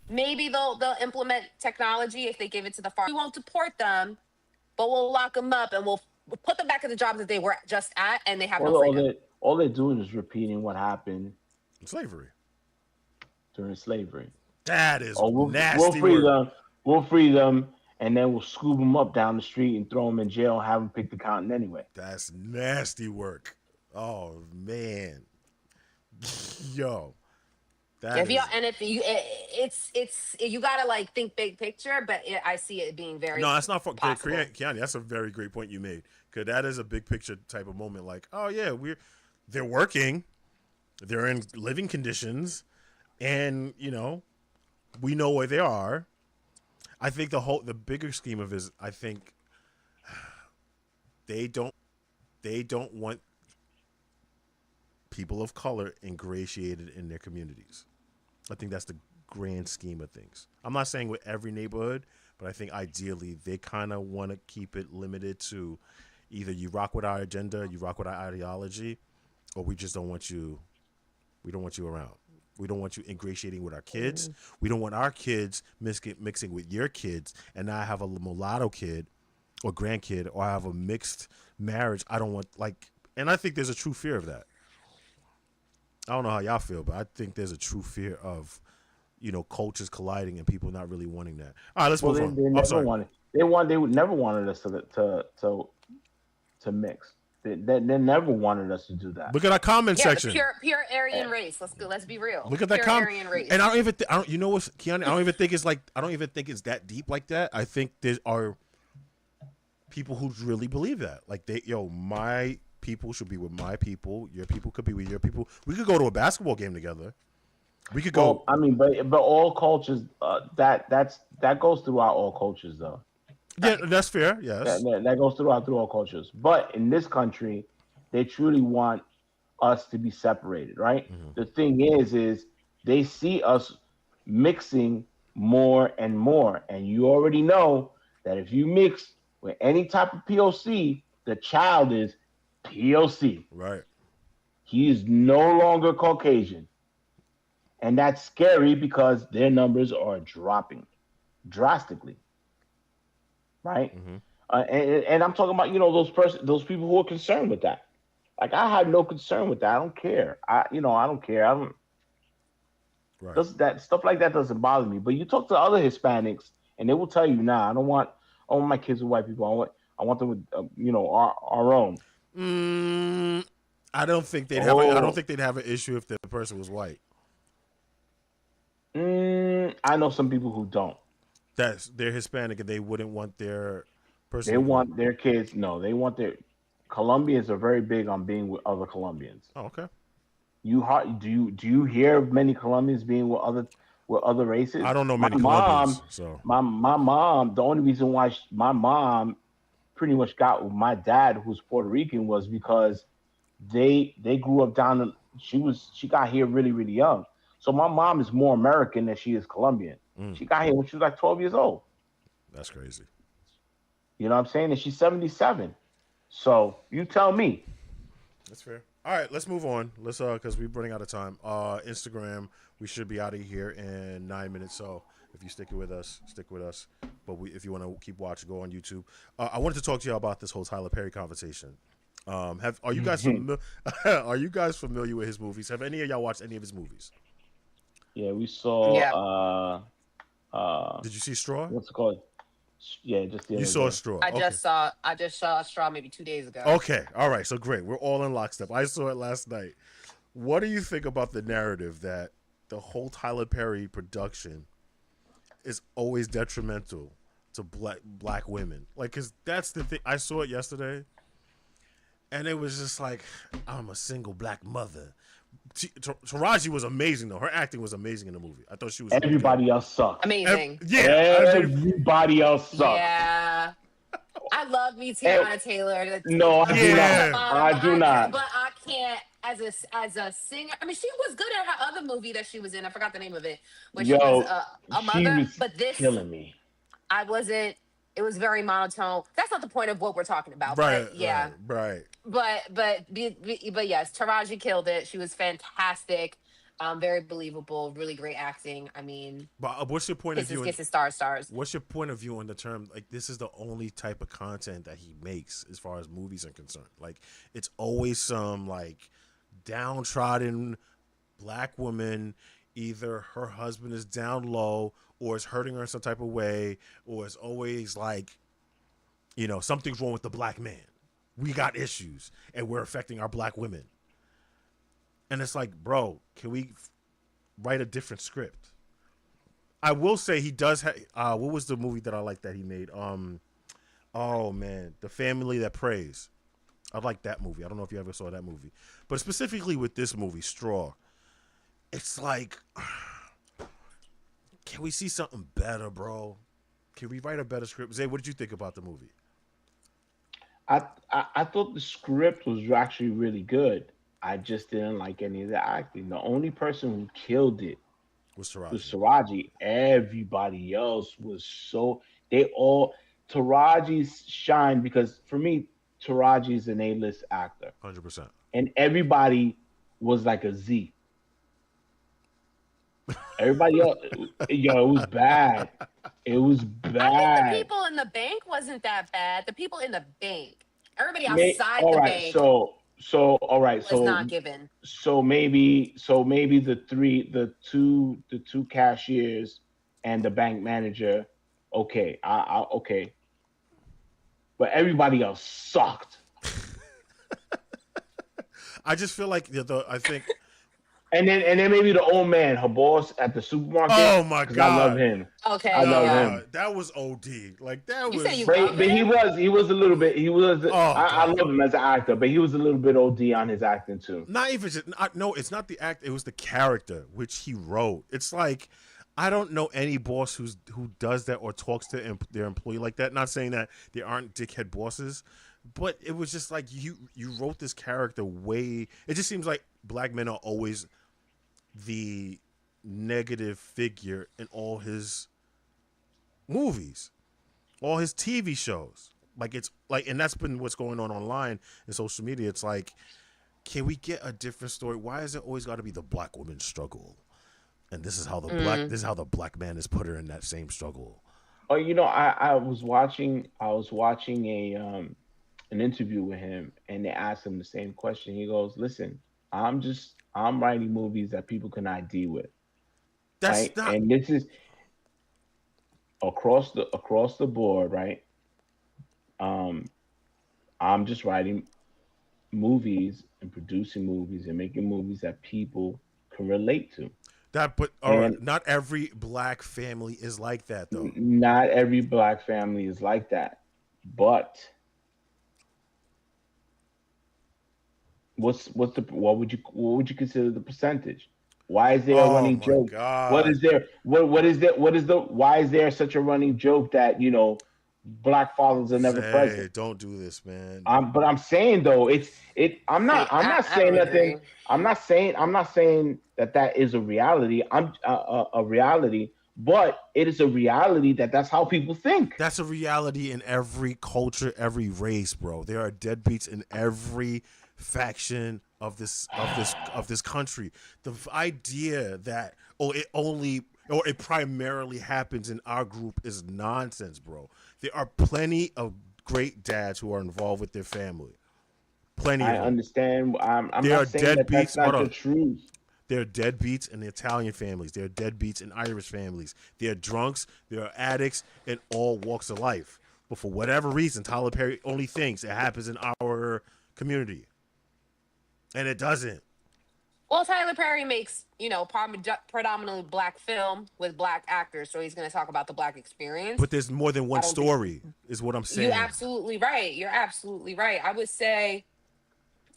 maybe they'll implement technology if they give it to the farm. We won't deport them, but we'll lock them up and we'll put them back in the jobs that they were just at, and they have no freedom. all they're doing is repeating what happened Slavery. during slavery. That is We'll nasty free work. them. We'll free them, and then we'll scoop them up down the street and throw them in jail and have them pick the cotton anyway. That's nasty work. Oh man. Yo. If you, it's you gotta like think big picture, but I see it being very no, that's not for possible. Keanu. That's a very great point you made, because that is a big picture type of moment. Like, oh yeah, they're working, they're in living conditions, and you know, we know where they are. I think the bigger scheme of it is, I think they don't want people of color ingratiated in their communities. I think that's the grand scheme of things. I'm not saying with every neighborhood, but I think ideally they kind of want to keep it limited to either you rock with our agenda, you rock with our ideology, or we just don't want you. We don't want you around. We don't want you ingratiating with our kids. We don't want our kids mixing with your kids, and now I have a mulatto kid or grandkid, or I have a mixed marriage. I don't want, like, and I think there's a true fear of that. I don't know how y'all feel, but I think there's a true fear of, you know, cultures colliding and people not really wanting that. All right, let's move on. They never wanted. They would never wanted us to mix. They never wanted us to do that. Look at our comment section. The pure Aryan race. Let's be real. Look at that pure comment. Aryan race. And I don't even. You know what, Keanu? I don't even think it's that deep like that. I think there are people who really believe that. Like my people should be with my people. Your people could be with your people. We could go to a basketball game together. We could go. I mean, but all cultures. That goes throughout all cultures, though. Yeah, that's fair. Yes, that goes throughout all cultures. But in this country, they truly want us to be separated, right? Mm-hmm. The thing is they see us mixing more and more. And you already know that if you mix with any type of POC, the child is POC. Right. He is no longer Caucasian. And that's scary because their numbers are dropping drastically, right? Mm-hmm. And I'm talking about, those people who are concerned with that. Like, I have no concern with that. I don't care. I don't care. I don't. Right. Does that stuff like that doesn't bother me. But you talk to other Hispanics, and they will tell you, "Nah, I want my kids with white people. I want them with, our own." Mm, I don't think they'd have. I don't Oh, think they'd have an issue if the person was white. I know some people who don't. They're Hispanic and they wouldn't want their person They to be white. want their kids. No, they want their. Colombians are very big on being with other Colombians. Oh, okay. Do you hear of many Colombians being with other I races? don't know My many mom, Colombians, so my mom. The only reason why my mom pretty much got with my dad, who's Puerto Rican, was because they grew up down. She got here really really young. So my mom is more American than she is Colombian. mm, She got here when she was like 12 years old. that's crazy. You know what I'm saying? And she's 77. So you tell me. That's fair. All right, let's move on. Let's because we're running out of time. Instagram, we should be out of here in 9 minutes. So if you stick it with us, stick with us. But if you want to keep watching, go on YouTube. I wanted to talk to you about this whole Tyler Perry conversation. Are you guys are you guys familiar with his movies? Have any of y'all watched any of his movies? Yeah, we Yeah. saw Did you see Straw? what's it called? Yeah, just the You other saw day. Straw. I Okay. just saw Straw maybe 2 days ago. Okay. All right. So great. We're all in lockstep. I saw it last night. What do you think about the narrative that the whole Tyler Perry production is always detrimental to black women? Like, cause that's the thing. I saw it yesterday, and it was just like, I'm a single black mother. Taraji was amazing though. Her acting was amazing in the movie. I thought she was really good. Everybody else sucks. Amazing. Yeah. I mean, Everybody else sucks. Yeah. I love me And Tiana Taylor. no, I do Yeah. not. I do not. But I can't as a singer. I mean, she was good at her other movie that she was in. I forgot the name of it, where she was Yo, a she mother. was But this, killing me. I wasn't. It was very monotone. That's not the point of what we're talking about. right. But yeah, Right. but yes, Taraji killed it. She was fantastic. Very believable. Really great acting. I mean, But what's your point of kisses, view? kisses, stars. What's your point of view on the term? Like, this is the only type of content that he makes as far as movies are concerned. Like, it's always some like downtrodden black woman. Either her husband is down low, or is hurting her in some type of way, or it's always like, something's wrong with the black man. We got issues, and we're affecting our black women. And it's like, bro, can we write a different script? I will say he does have. What was the movie that I like that he made? Oh man, The Family That Prays. I like that movie. I don't know if you ever saw that movie, but specifically with this movie, Straw. It's like, can we see something better, bro? Can we write a better script? Zay, what did you think about the movie? I thought the script was actually really good. I just didn't like any of the acting. The only person who killed it Was was Taraji? Taraji. Everybody else was so they all Taraji's shine because for me, Taraji's an A-list actor. 100%. And everybody was like a Z. Everybody else, yo, it was bad. It was I think the bad. people in the bank wasn't that bad. The people in the bank, everybody outside All the right, bank all right, was not given. so maybe the two cashiers and the bank manager, okay, okay, but everybody else sucked. I just feel like I think. And then maybe the old man, her boss at the supermarket. Oh my Because I love god. him. Okay, I love yeah. him. That was OD. Like that You was. said you But, love but he him? was a little bit. He was. Oh I god. love him as an actor, but he was a little bit OD on his acting too. Not even just no. It's not the act. It was the character which he wrote. It's like I don't know any boss who does that or talks to their employee like that. Not saying that there aren't dickhead bosses, but it was just like you wrote this character way. It just seems like black men are always the negative figure in all his movies, all his TV shows. Like it's like, and that's been what's going on online and social media. It's like, can we get a different story? Why is it always got to be the black woman's struggle? And this is how the black man has put her in that same struggle. Oh, you know, I was watching a an interview with him, and they asked him the same question. He goes, "Listen, I'm writing movies that people can ID with, That's right? not And this is across the board, right? Um, I'm just writing movies and producing movies and making movies that people can relate to. that, but And not every black family is like that though. not every black family is like that. But what would you consider the percentage? Why is there a Oh running my joke? What god, is there? What is the? Why is there such a running joke that black fathers are never Zay, present? don't do this, man. But I'm saying though, it. I'm not I saying don't nothing. agree. I'm not saying that is a reality. I'm a reality, but it is a reality that's how people think. That's a reality in every culture, every race, bro. There are deadbeats in every faction of this country. The idea that it primarily happens in our group is nonsense, bro. There are plenty of great dads who are involved with their family. Plenty of I them. understand. I'm There not are saying that that's deadbeats. Hold not the on. truth. There are deadbeats in the Italian families. There are deadbeats in Irish families. There are drunks. There are addicts in all walks of life. But for whatever reason, Tyler Perry only thinks it happens in our community, and it doesn't. Well, Tyler Perry makes, predominantly black film with black actors, so he's going to talk about the black experience. But there's more than I one don't think story, is what I'm you saying. absolutely right. You're absolutely right. I would say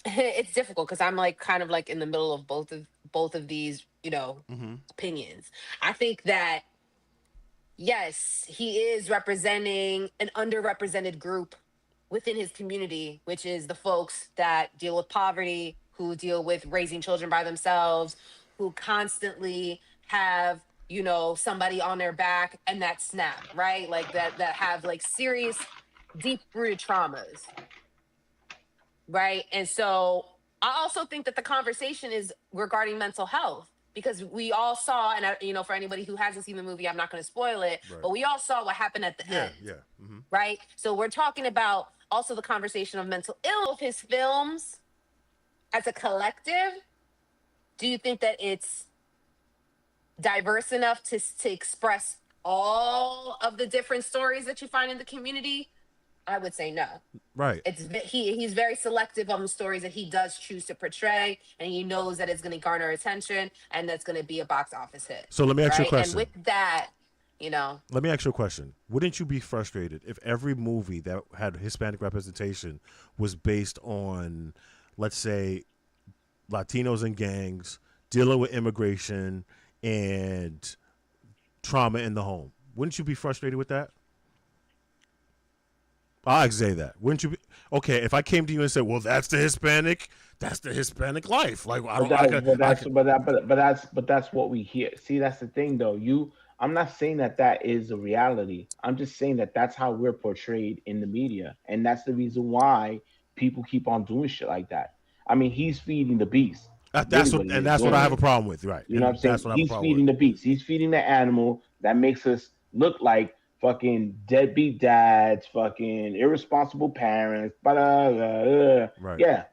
it's difficult because I'm like kind of like in the middle of both of these, opinions. I think that yes, he is representing an underrepresented group within his community, which is the folks that deal with poverty, who deal with raising children by themselves, who constantly have, somebody on their back and that snap, right? Like that have like serious deep rooted traumas, right? And so I also think that the conversation is regarding mental health because we all saw, and for anybody who hasn't seen the movie, I'm not going to spoil it, Right. but we all saw what happened at the Yeah, end, yeah. right? So we're talking about also the conversation of mental illness. His films as a collective, do you think that it's diverse enough to express all of the different stories that you find in the community? I would say no. Right. He's very selective on the stories that he does choose to portray, and he knows that it's going to garner attention and that's going to be a box office hit, So let me ask you a right? And with question. that, Let me ask you a question. Wouldn't you be frustrated if every movie that had Hispanic representation was based on, let's say, Latinos and gangs dealing with immigration and trauma in the home? Wouldn't you be frustrated with that? I'd say that. Wouldn't you be okay if I came to you and said, "Well, that's the Hispanic life." Like I But don't, I that, could, but I that's, could. but that's what we hear. See, that's the thing, though. I'm not saying that is a reality. I'm just saying that's how we're portrayed in the media, and that's the reason why people keep on doing shit like that. I mean, he's feeding the beast. Really, That's what what, he and is that's what I doing. have a problem with, right? You know what I'm And that's saying? what I have a He's problem with. feeding the beast. He's feeding the animal that makes us look like fucking deadbeat dads, fucking irresponsible parents. Blah, blah, blah, blah. Right, Yeah,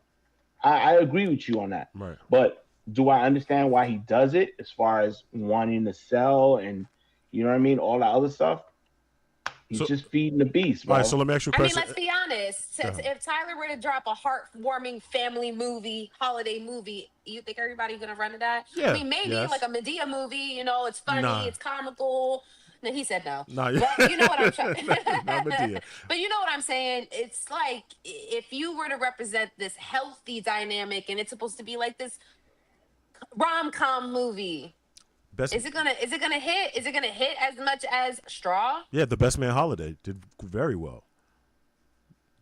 I agree with you on that. right. But do I understand why he does it as far as wanting to sell and you know what I mean? All that other stuff. He's So, just feeding the beast, all right. So bro. let me ask you a I mean, question. let's be honest. Go ahead. If Tyler were to drop a heartwarming family movie, holiday movie, you think everybody's gonna run to that? I Yeah. mean, maybe like Yes. a Medea movie. It's funny, Nah. it's comical. No, he said no. Nah. But you know what I'm trying. Not Medea. But you know what I'm saying? It's like if you were to represent this healthy dynamic, and it's supposed to be like this rom com movie. Best. Is it gonna hit? Is it gonna hit as much as Straw? Yeah, the Best Man Holiday did very well.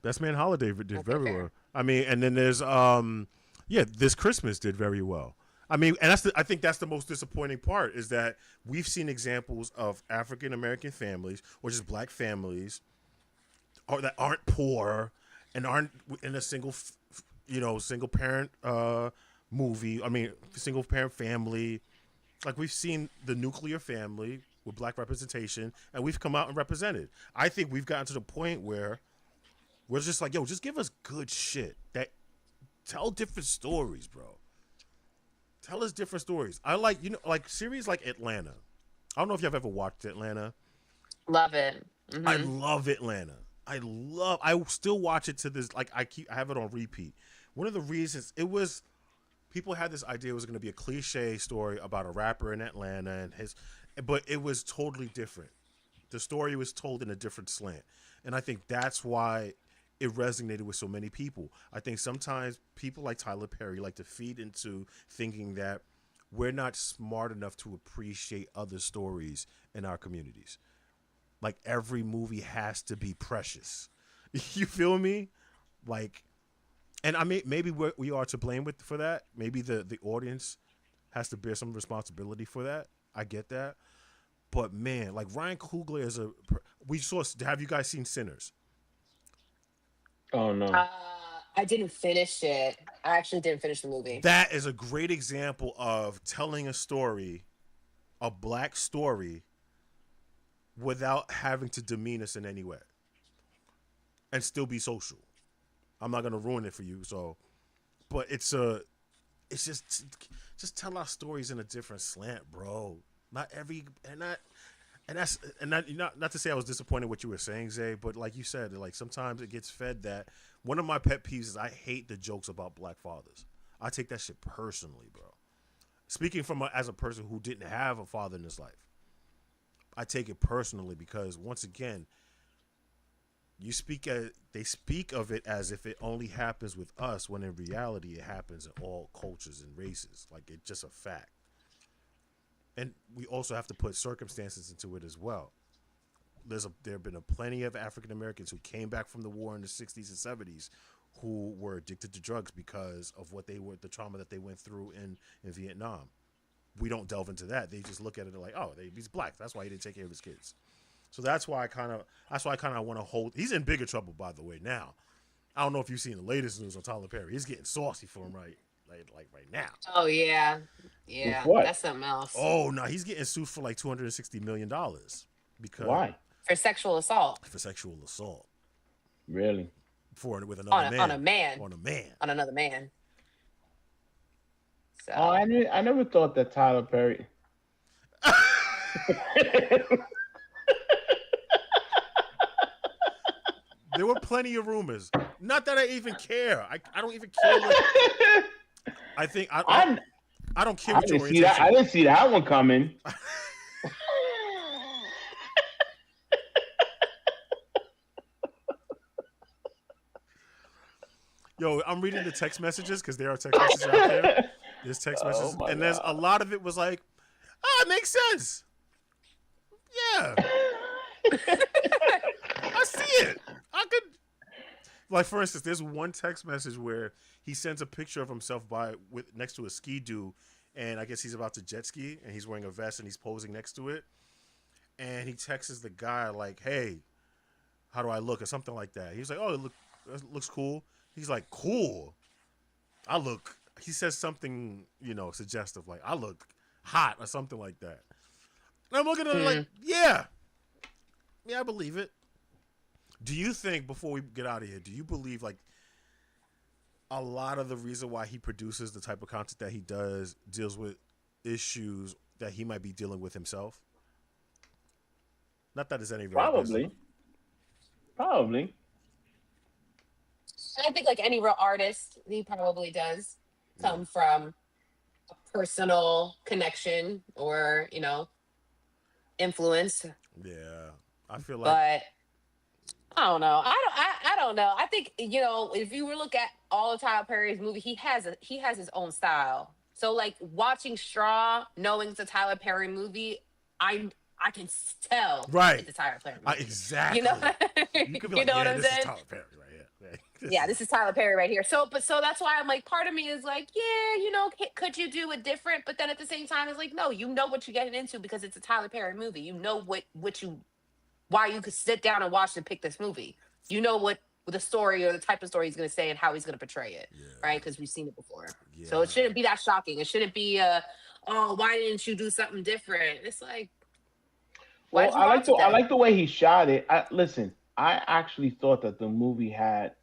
Best Man Holiday did Okay, very fair. well. I mean, and then there's yeah, This Christmas did very well. I mean, and I think that's the most disappointing part is that we've seen examples of African American families or just black families or that aren't poor and aren't in a single parent movie. I mean, single parent family. Like we've seen the nuclear family with black representation, and we've come out and represented. I think we've gotten to the point where we're just like, yo, just give us good shit that tell different stories, bro. Tell us different stories. I like like series like Atlanta. I don't know if y'all have ever watched Atlanta. Love it. I Hmm. love Atlanta. I still watch it to this like I have it on repeat. One of the reasons it was people had this idea it was going to be a cliche story about a rapper in Atlanta and his but it was totally different. The story was told in a different slant. And I think that's why it resonated with so many people. I think sometimes people like Tyler Perry like to feed into thinking that we're not smart enough to appreciate other stories in our communities. Like every movie has to be precious. You feel me? Like, and I mean, maybe we are to blame with for that. Maybe the audience has to bear some responsibility for that. I get that, but man, like Ryan Coogler is a. We saw. Have you guys seen Sinners? Oh no. I didn't finish it. I actually didn't finish the movie. That is a great example of telling a story, a black story, without having to demean us in any way, and still be social. I'm not gonna ruin it for you, so. But it's just tell our stories in a different slant, bro. Not every and that, not to say I was disappointed what you were saying, Zay, but like you said, like sometimes it gets fed that one of my pet peeves is I hate the jokes about black fathers. I take that shit personally, bro. Speaking as a person who didn't have a father in his life, I take it personally because once again, they speak of it as if it only happens with us when in reality it happens in all cultures and races. Like it's just a fact. And we also have to put circumstances into it as well. There have been plenty of African Americans who came back from the war in the 60s and 70s who were addicted to drugs because of the trauma that they went through in Vietnam. We don't delve into that. They just look at it like, oh, he's black. That's why he didn't take care of his kids. So that's why I kind of want to hold. He's in bigger trouble, by the way. Now, I don't know if you've seen the latest news on Tyler Perry. He's getting saucy for him like right now. Oh yeah, With yeah, what? that's something else. Oh no, he's getting sued for like $260 million because Why? For sexual assault for sexual assault Really? for with another on a man man, on a man. on another man. Oh, So I never thought that Tyler Perry. There were plenty of rumors. Not that I even care. I don't even care what I think. I I don't care I what your didn't see that. orientation I is. didn't see that one coming. Yo, I'm reading the text messages because there are text messages out there. There's text Oh messages, my and there's a god. lot of it was like, it makes sense. Yeah, I see it. I could like, for instance, there's one text message where he sends a picture of himself with next to a ski do, and I guess he's about to jet ski, and he's wearing a vest and he's posing next to it, and he texts the guy like, "Hey, how do I look?" or something like that. He's like, "Oh, it looks cool." He's like, "Cool. I look." He says something suggestive like, "I look hot" or something like that. And I'm looking at it like, mm, yeah, yeah, I believe it. Do you think before we get out of here, do you believe like a lot of the reason why he produces the type of content that he does deals with issues that he might be dealing with himself? Not that it's any of our business. Probably. Probably. I think like any real artist, he probably does Yeah, come from a personal connection or influence. yeah. I feel like But I don't know. I don't know. I think if you were look at all of Tyler Perry's movie, he has his own style. So like watching Straw, knowing it's a Tyler Perry movie, I can tell right. it's a Tyler Perry movie. You know, Exactly. You could be you like, know what yeah, I'm this is saying? Tyler Perry right here. Yeah, this is Tyler Perry right here. So that's why I'm like, part of me is like, yeah, could you do it different? But then at the same time, it's like, no, you know what you're getting into because it's a Tyler Perry movie. You know why you could sit down and watch and pick this movie. You know what the story or the type of story he's going to say and how he's going to portray it, right? Yeah, Because we've seen it before. So it yeah. shouldn't be that shocking. It shouldn't be, oh, why didn't you do something different? It's like, why Well, did you watch it I then? like the way he shot it. Listen, I actually thought that the movie had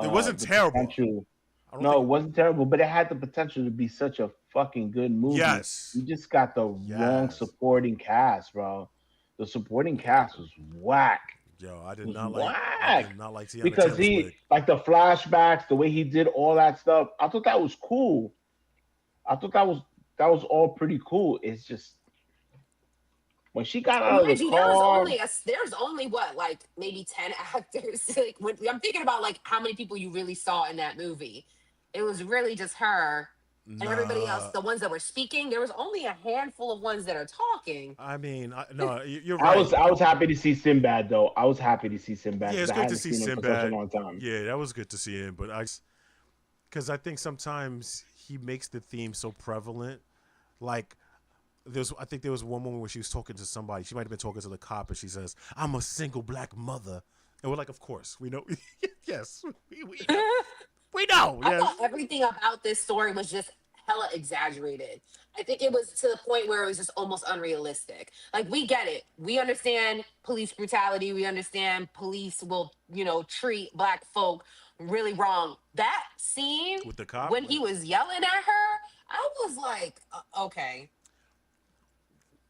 It wasn't the terrible. potential. I don't No, think. it wasn't terrible, but it had the potential to be such a fucking good movie. You Yes, just got the wrong yes. supporting cast, bro. The supporting cast was whack. Yo, Was I whack did not like Tiana because Taylor's he wig. like the flashbacks, the way he did all that stuff. I thought that was cool. I thought that was all pretty cool. It's just when she got And out of the mind you, car. there's only what, like maybe 10 actors. Like when I'm thinking about like how many people you really saw in that movie, it was really just her and everybody else. Nah, The ones that were speaking, there was only a handful of ones that are talking. I mean, no, you're right. I was happy to see Sinbad though. I was happy to see Sinbad Yeah, because it's I good to hadn't see seen him for such a Sinbad. long time. Yeah, that was good to see him. But because I think sometimes he makes the theme so prevalent. Like, I think there was one moment where she was talking to somebody. She might have been talking to the cop, and she says, "I'm a single black mother," and we're like, "Of course, we know." Yes, we know. We know. I Yes. thought everything about this story was just hella exaggerated. I think it was to the point where it was just almost unrealistic. Like we get it. We understand police brutality. We understand police will, treat black folk really wrong. That scene With the cop. when he was yelling at her, I was like, okay.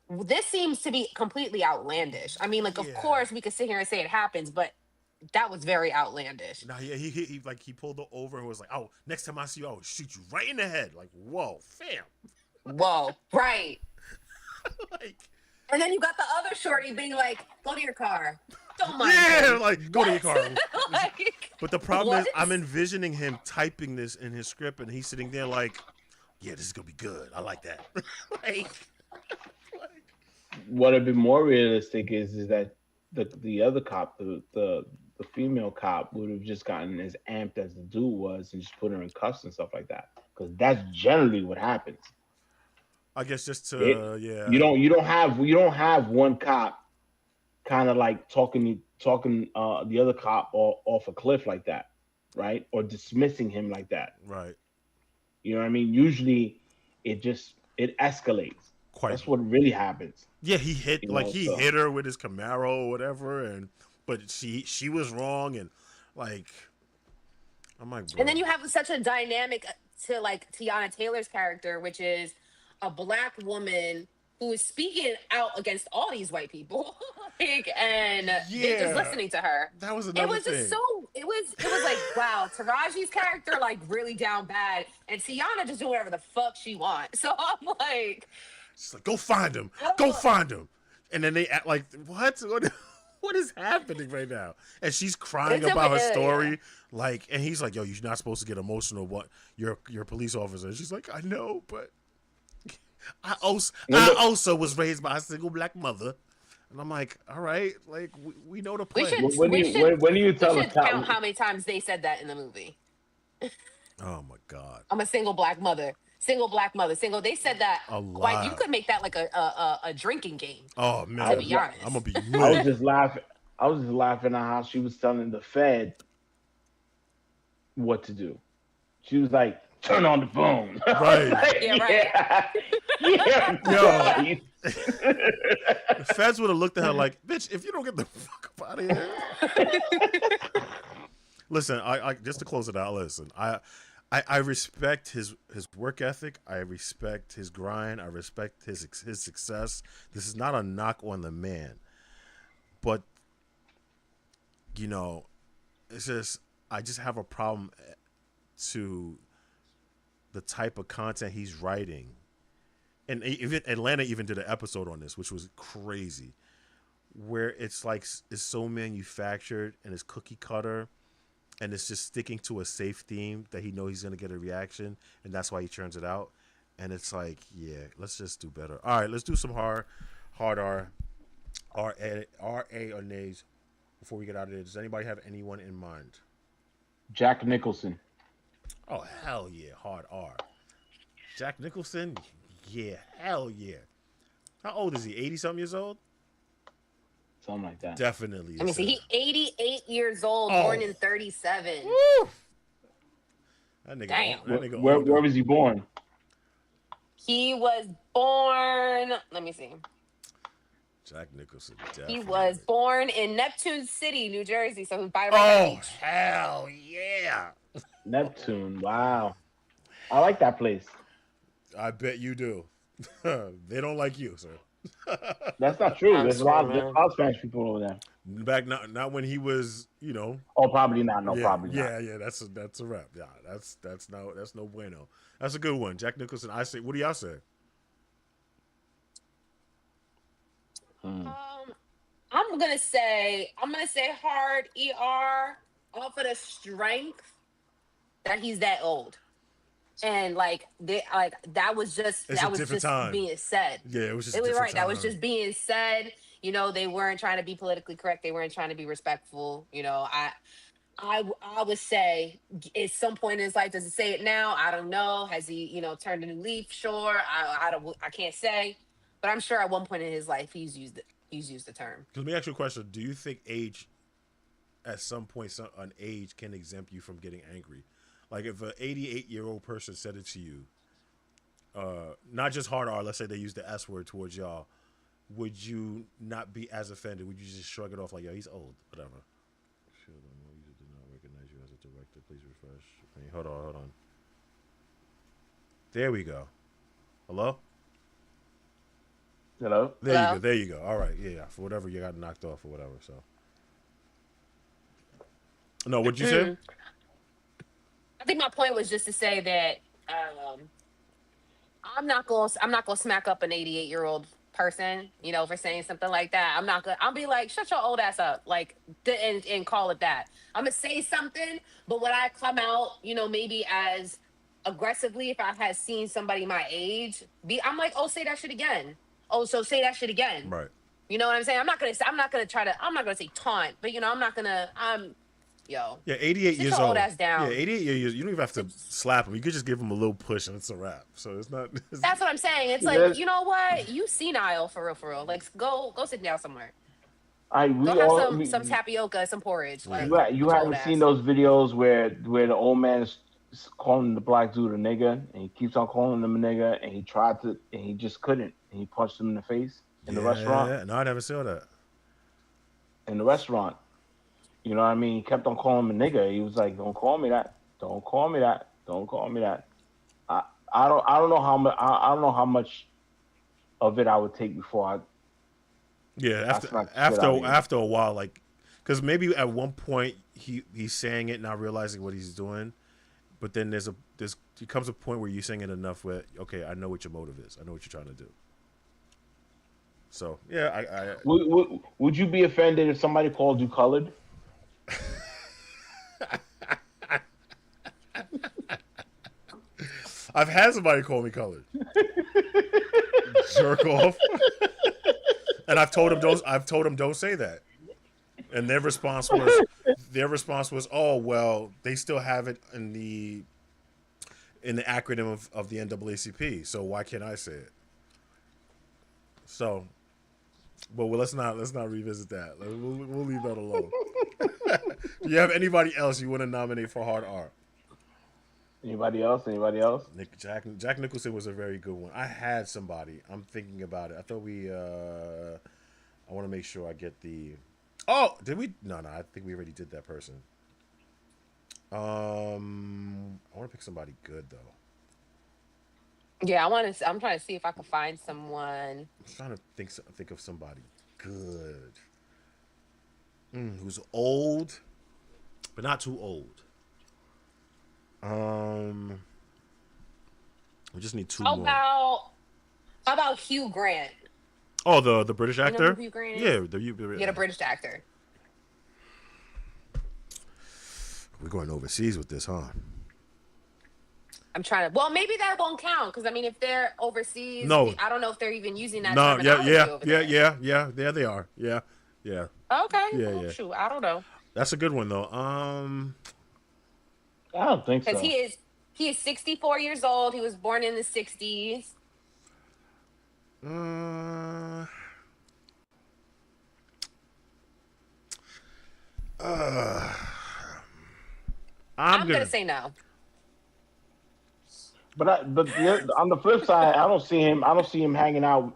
This seems to be completely outlandish. I mean, like, of Yeah. course, we could sit here and say it happens, but that was very outlandish. Now he like he pulled over and was like, "Oh, next time I see you, I'll shoot you right in the head." Like, whoa, fam. Whoa, right. Like, And then you got the other shorty being like, go to your car. Don't mind yeah, him. like go to your What? car. Like, But the problem is, what? I'm envisioning him typing this in his script, and he's sitting there like, "Yeah, this is gonna be good. I like that." like, What would be more realistic is that the other cop, the female cop, would have just gotten as amped as the dude was and just put her in cuffs and stuff like that. Because that's generally what happens. I guess just It to yeah, you don't have one cop kind of like talking the other cop off a cliff like that, right? Or dismissing him like that. right, You know what I mean? Usually, it escalates. quite. That's what really happens. Yeah, You know, he so hit her with his Camaro or whatever, and but she was wrong, and like I'm like, And then bro, you have such a dynamic to like Tiana Taylor's character, which is a black woman who is speaking out against all these white people. Like, and they're just yeah, listening to her. that was It another was just thing. so it was like, wow, Taraji's character like really down bad and Tiana just doing whatever the fuck she wants. So I'm like, It's like, go oh, find him, and then they act like, what? What is happening right now? And she's crying it's a about her yeah. story, like, and he's like, yo, you're not supposed to get emotional. What? You're a police officer. And she's like, I know, but when I the also was raised by a single black mother, and I'm like, all right, like we know the play. when do you We tell a should count cop? how many times they said that in the movie. Oh my god, I'm a single black mother. Single black mother. Single. They said that a quite. You lot. could make that like a drinking game. Oh I To man, was be la- I'm gonna honest. be I was lit. just laughing. I was just laughing at how she was telling the Fed what to do. She was like, "Turn on the phone." I was Right, like, Yeah. Right. "Yeah, yeah, yo. Christ." The feds would have looked at her like, bitch, if you don't get the fuck up out of here. Listen, I just to close it out. Listen, I respect his work ethic. I respect his grind. I respect his success. This is not a knock on the man, but you know, it's just I just have a problem to the type of content he's writing. And even Atlanta even did an episode on this, which was crazy, where it's like it's so manufactured and it's cookie cutter, and it's just sticking to a safe theme that he knows he's gonna get a reaction, and that's why he turns it out. And it's like, yeah, let's just do better. All right, let's do some hard R A or nays before we get out of there. Does anybody have anyone in mind? Jack Nicholson. Oh hell yeah, hard R. Jack Nicholson, yeah, hell yeah. How old is he? 80 something years old? Something like that. Definitely Let me is see. him. He 88 years old, born Oh, in 37. woo. That nigga, Damn. that nigga Where older. was he born? He was born. Let me see. Jack Nicholson, He was definitely. born in Neptune City, New Jersey. So he's right by the Oh beach. hell yeah! Neptune. Wow. I like that place. I bet you do. They don't like you, sir. That's not true. I'm There's a screaming. lot of Spanish people over there. Back not when he was, Oh, probably not. No, yeah, probably not. yeah, yeah. That's a wrap. Yeah, that's no bueno. That's a good one, Jack Nicholson. I say, what do y'all say? Hmm. Um, I'm gonna say hard ER off of the strength that he's that old. And like It's a that was different just time. being said. Yeah, it was just They a were different right. That was time. just being said. They weren't trying to be politically correct. They weren't trying to be respectful. I would say at some point in his life, does he say it now? I don't know. Has he, turned a new leaf? Sure. I can't say, but I'm sure at one point in his life he's used the term. Let me ask you a question. Do you think age, at some point, an age can exempt you from getting angry? Like if an 88-year-old person said it to you, not just hard R, let's say they use the S word towards y'all, would you not be as offended? Would you just shrug it off like, yo, he's old, whatever? Shit, I know you did not recognize you as a director. Please refresh. Hey, hold on. There we go. Hello? Hello. Hello? There you go. All right, yeah. For whatever you got knocked off or whatever. So, no, what'd you say? I think my point was just to say that um, I'm not gonna smack up an 88-year-old person, for saying something like that. I'm not gonna. I'll be like, shut your old ass up, like, and call it that. I'm gonna say something, but when I come out, maybe as aggressively, if I had seen somebody my age, I'm like, oh, say that shit again. Oh, so say that shit again. Right. You know what I'm saying? I'm not gonna try to. I'm not gonna say taunt, but I'm not gonna. Yo, Yeah, 88 sit years your old old. ass Yeah, down. 88 years. You don't even have to Sit, slap him. You could just give him a little push and it's a wrap. So it's not. That's what I'm saying. It's like, There's, you know what? You senile for real, for real. Like, go sit down somewhere. I Go we have all some tapioca, some porridge. yeah. Like, you get your old haven't seen ass. those videos where the old man is calling the black dude a nigga, and he keeps on calling him a nigga, and he just couldn't, and he punched him in the face in the restaurant. Yeah. No, I never saw that. In the restaurant, you know what I mean? He kept on calling him a nigga. He was like, "Don't call me that. Don't call me that. Don't call me that." I I don't know how much I don't know how much of it I would take before Yeah, I smack the shit out of you. after a while, like, because maybe at one point he's saying it, not realizing what he's doing, but then there's comes a point where you're saying it enough where, okay, I know what your motive is. I know what you're trying to do. So yeah, Would you be offended if somebody called you colored? I've had somebody call me colored, jerk off, and I've told them don't say that, and their response was, oh well, they still have it in the acronym of the NAACP, so why can't I say it? So, but let's not revisit that. We'll leave that alone. Do you have anybody else you want to nominate for hard R? Anybody else? Anybody else? Jack Nicholson was a very good one. I had somebody. I'm thinking about it. I thought I want to make sure I get the. Oh, did we? No. I think we already did that person. I want to pick somebody good though. Yeah, I'm trying to see if I can find someone. I'm trying to think of somebody good, who's old, but not too old. Um, we just need two How more. about how about Hugh Grant? Oh, the British You know who actor. Hugh Grant Yeah, is? Yeah, the British actor. we're going overseas with this, huh? I'm trying to. Well, maybe that won't count because I mean, if they're overseas, No, I don't know if they're even using that no, terminology over there. yeah. There they are. Yeah, Okay, well, yeah. shoot, I don't know. That's a good one though. I don't think Because so. he is 64 years old. He was born in the 60s. Uh, uh, I'm I'm gonna gonna. say no. On the flip side, I don't see him. I don't see him hanging out,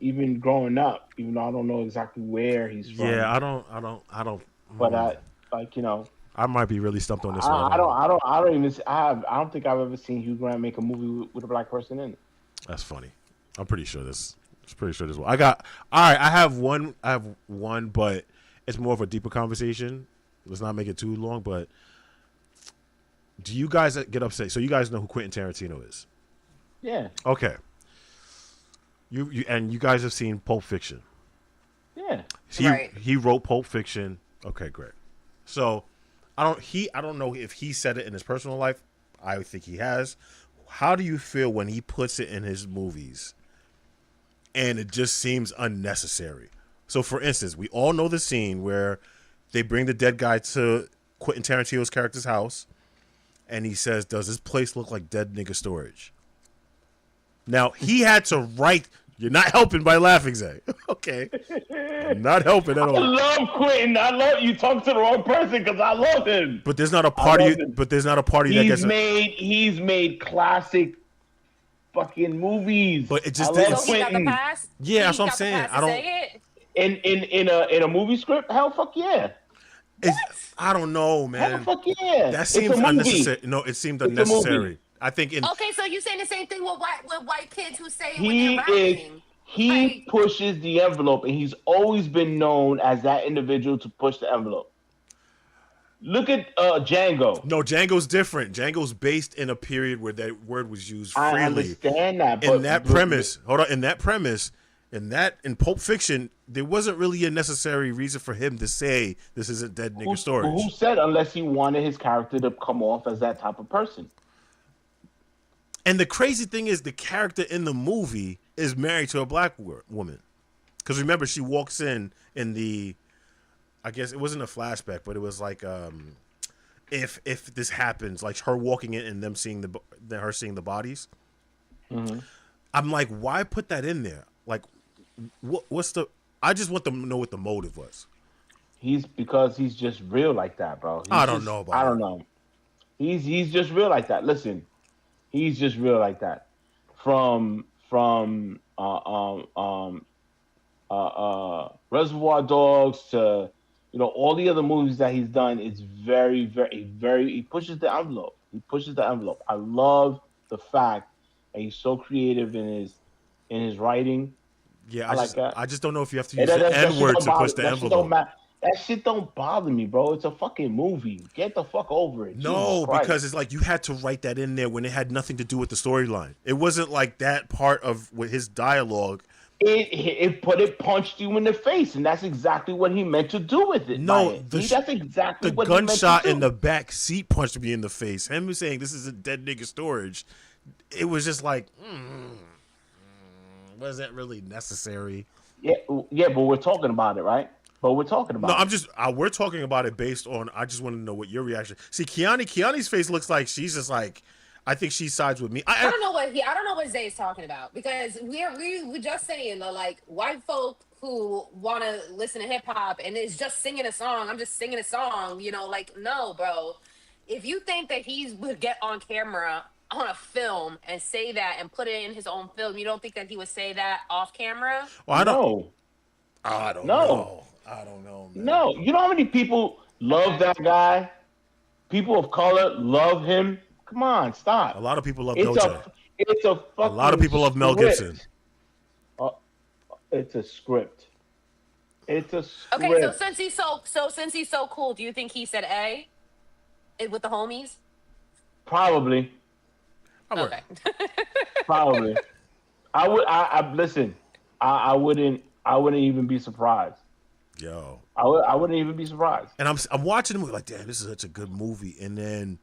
even growing up. Even though I don't know exactly where he's Yeah, from, I don't. but Mm, like you know, I might be really stumped on this one. I don't. I don't even. I don't think I've ever seen Hugh Grant make a movie with a black person in it. That's funny. I'm pretty sure this. I'm pretty sure this one. I got. All right. I have one. I have one, but it's more of a deeper conversation. Let's not make it too long. But do you guys get upset? So you guys know who Quentin Tarantino is? Yeah, Okay. You guys have seen Pulp Fiction. yeah. Right. He wrote Pulp Fiction. Okay, great. So I don't know if he said it in his personal life. I think he has. How do you feel when he puts it in his movies and it just seems unnecessary? So for instance, we all know the scene where they bring the dead guy to Quentin Tarantino's character's house and he says, "Does this place look like dead nigga storage?" Now, he had to write. You're not helping by laughing, Zay. Okay. I'm not helping at I all. love Quentin. I love you. Talk to the wrong person because I love him. But there's not a I love party. him. But there's not a party that gets. He's made classic fucking movies. But it I just love So he it's. got the Quentin. pass. Yeah, that's He what I'm got the saying. pass I to don't. say it. In a movie script, hell fuck yeah. It's. What? I don't know, Hell man. fuck yeah. That It's a seems movie. unnecessary. No, it seemed It's a movie. unnecessary. I think in. Okay, so you saying the same thing with white kids who say it when they're He is rapping? he Like, pushes the envelope and he's always been known as that individual to push the envelope. Look at Django. No, Django's different. Django's based in a period where that word was used I freely. understand that, In but that premise, hold on. In Pulp Fiction, there wasn't really a necessary reason for him to say this isn't dead nigga who storage. said unless he wanted his character to come off as that type of person? And the crazy thing is, the character in the movie is married to a black woman. Because remember, she walks in the. I guess it wasn't a flashback, but it was like if this happens, like her walking in and them seeing her seeing the bodies. Mm-hmm. I'm like, why put that in there? Like, what's the? I just want them to know what the motive was. Because he's just real like that, bro. I don't know about I don't that. know. He's just real like that. Listen, he's just real like that. From Reservoir Dogs to all the other movies that he's done. It's very very. He pushes the envelope. He pushes the envelope. I love the fact that he's so creative in his writing. Yeah, I like that. I just don't know if you have to And use the that N shit word don't to push bother. the That shit don't envelope. matter. That shit don't bother me, bro. It's a fucking movie. Get the fuck over it. Jesus No, Christ. because it's like you had to write that in there when it had nothing to do with the storyline. It wasn't like that part of with his dialogue. It punched you in the face, and that's exactly what he meant to do with it. No, That's exactly the what he meant gunshot to do. in the back seat punched me in the face. Him saying this is a dead nigga storage. It was just like, was that really necessary? Yeah, yeah, but we're talking about it, right? But we're talking No, about I'm it. just we're talking about it based on. I just want to know what your reaction. See, Kiani's face looks like she's just like, I think she sides with me. I don't know what Zay's talking about because we just saying that like white folk who want to listen to hip hop and is just singing a song. I'm just singing a song, like no, bro. If you think that he would get on camera on a film and say that and put it in his own film, you don't think that he would say that off camera? Well, No, I don't no, know. I don't know, man. no. You know how many people love that guy? People of color love him. Come on, A stop. lot of people love It's Doja. it's a A lot of fucking people love Mel Gibson. script. Uh, it's a script. It's a Okay, so script. since he's so cool, do you think he said A with the homies? Probably, I would. Okay. probably. I listen. I wouldn't. I wouldn't even be surprised. Yo, I wouldn't even be surprised. and I'm watching the movie like, damn, this is such a good movie. And then,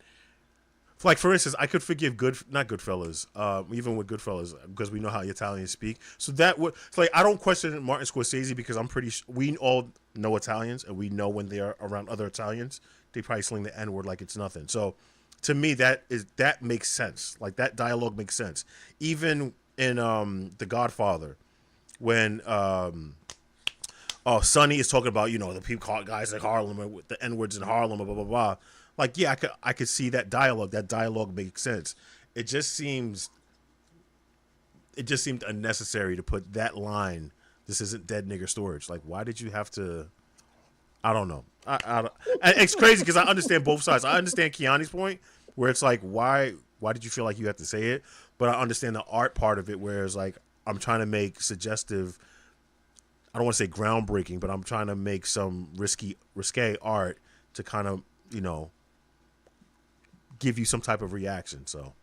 like for instance, I could forgive not Goodfellas, even with Goodfellas, because we know how Italians speak. So that would, it's like I don't question Martin Scorsese because I'm pretty. We all know Italians and we know when they are around other Italians, they probably sling the N word like it's nothing. So to me, that makes sense. Like that dialogue makes sense. Even in The Godfather, when Sonny is talking about the people call guys like Harlem with the N words in Harlem, blah blah blah. Like yeah, I could see that dialogue. That dialogue makes sense. It just seems unnecessary to put that line. This isn't dead nigger storage. Like, why did you have to? I don't know. I don't, it's crazy because I understand both sides. I understand Keanu's point where it's like, why did you feel like you had to say it? But I understand the art part of it, where it's like I'm trying to make suggestive. I don't want to say groundbreaking, but I'm trying to make some risque art to kind of give you some type of reaction. So.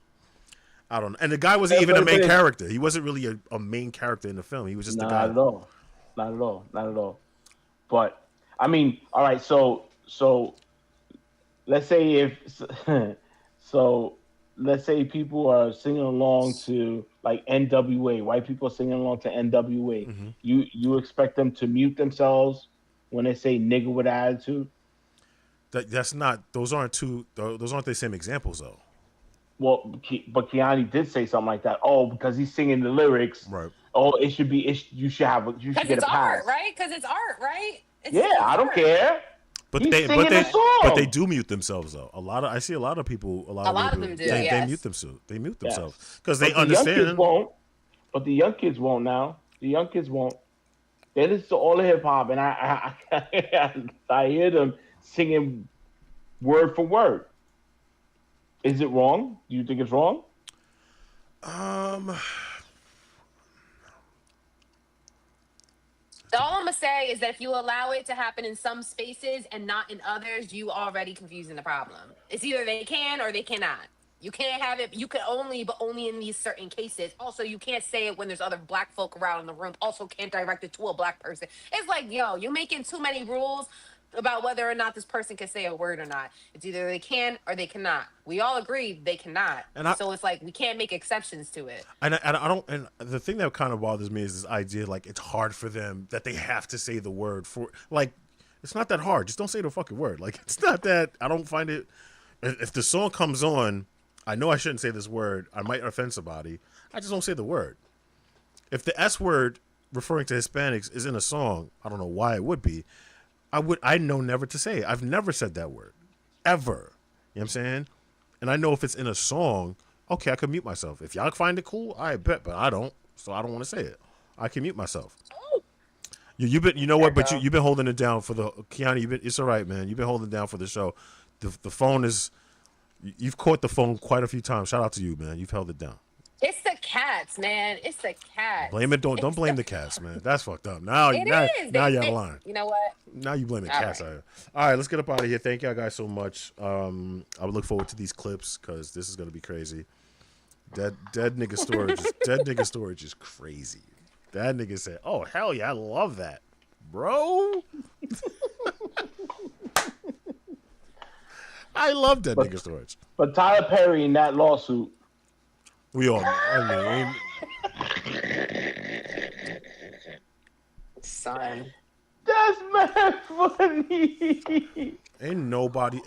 I don't know. And the guy wasn't even a main character. He wasn't really a main character in the film. He was just the guy. Not at all. Not at all. Not at all. But I mean, all right. So let's say let's say people are singing along to like NWA. White people are singing along to NWA. Mm-hmm. You expect them to mute themselves when they say "nigga" with attitude? That's not. Those aren't the same examples though. Well, but Keanu did say something like that. Oh, because he's singing the lyrics. Right. Oh, you should get a pass. Art, right? Because it's art, right? I don't care. But they do mute themselves though. I see a lot of people. A lot of them do. They mute themselves. They mute themselves because they understand. The young kids won't. But the young kids won't now. The young kids won't. They listen to all the hip hop, and I hear them singing word for word. Is it wrong? Do you think it's wrong? All I'm gonna say is that if you allow it to happen in some spaces and not in others, you already confusing the problem. It's either they can or they cannot. You can't have it. You can but only in these certain cases. Also, you can't say it when there's other black folk around in the room. Also, can't direct it to a black person. It's like, you're making too many rules about whether or not this person can say a word or not. It's either they can or they cannot. We all agree they cannot. So it's like we can't make exceptions to it. And I don't. And the thing that kind of bothers me is this idea, like it's hard for them that they have to say the word for. Like, it's not that hard. Just don't say the fucking word. Like, it's not that. I don't find it. If the song comes on, I know I shouldn't say this word. I might offend somebody. I just don't say the word. If the S word referring to Hispanics is in a song, I don't know why it would be. I know never to say it. I've never said that word. Ever. You know what I'm saying? And I know if it's in a song, okay, I can mute myself. If y'all find it cool, I bet, but I don't. So I don't want to say it. I can mute myself. You've been, but you've been holding it down for the Keanu. It's all right, man. You've been holding it down for the show. The phone is, you've caught the phone quite a few times. Shout out to you, man. You've held it down. It's the cats, man. It's the cats. Blame it. Don't blame the cats, man. That's fucked up. Now you're out of line. You know what? Now you blaming cats. Right. All right, let's get up out of here. Thank y'all guys so much. I would look forward to these clips because this is gonna be crazy. Dead nigga storage is crazy. That nigga said, "Oh hell yeah, I love that, bro." I love dead nigga storage. But Tyler Perry in that lawsuit. We all, I mean, son. That's mad funny. Ain't nobody.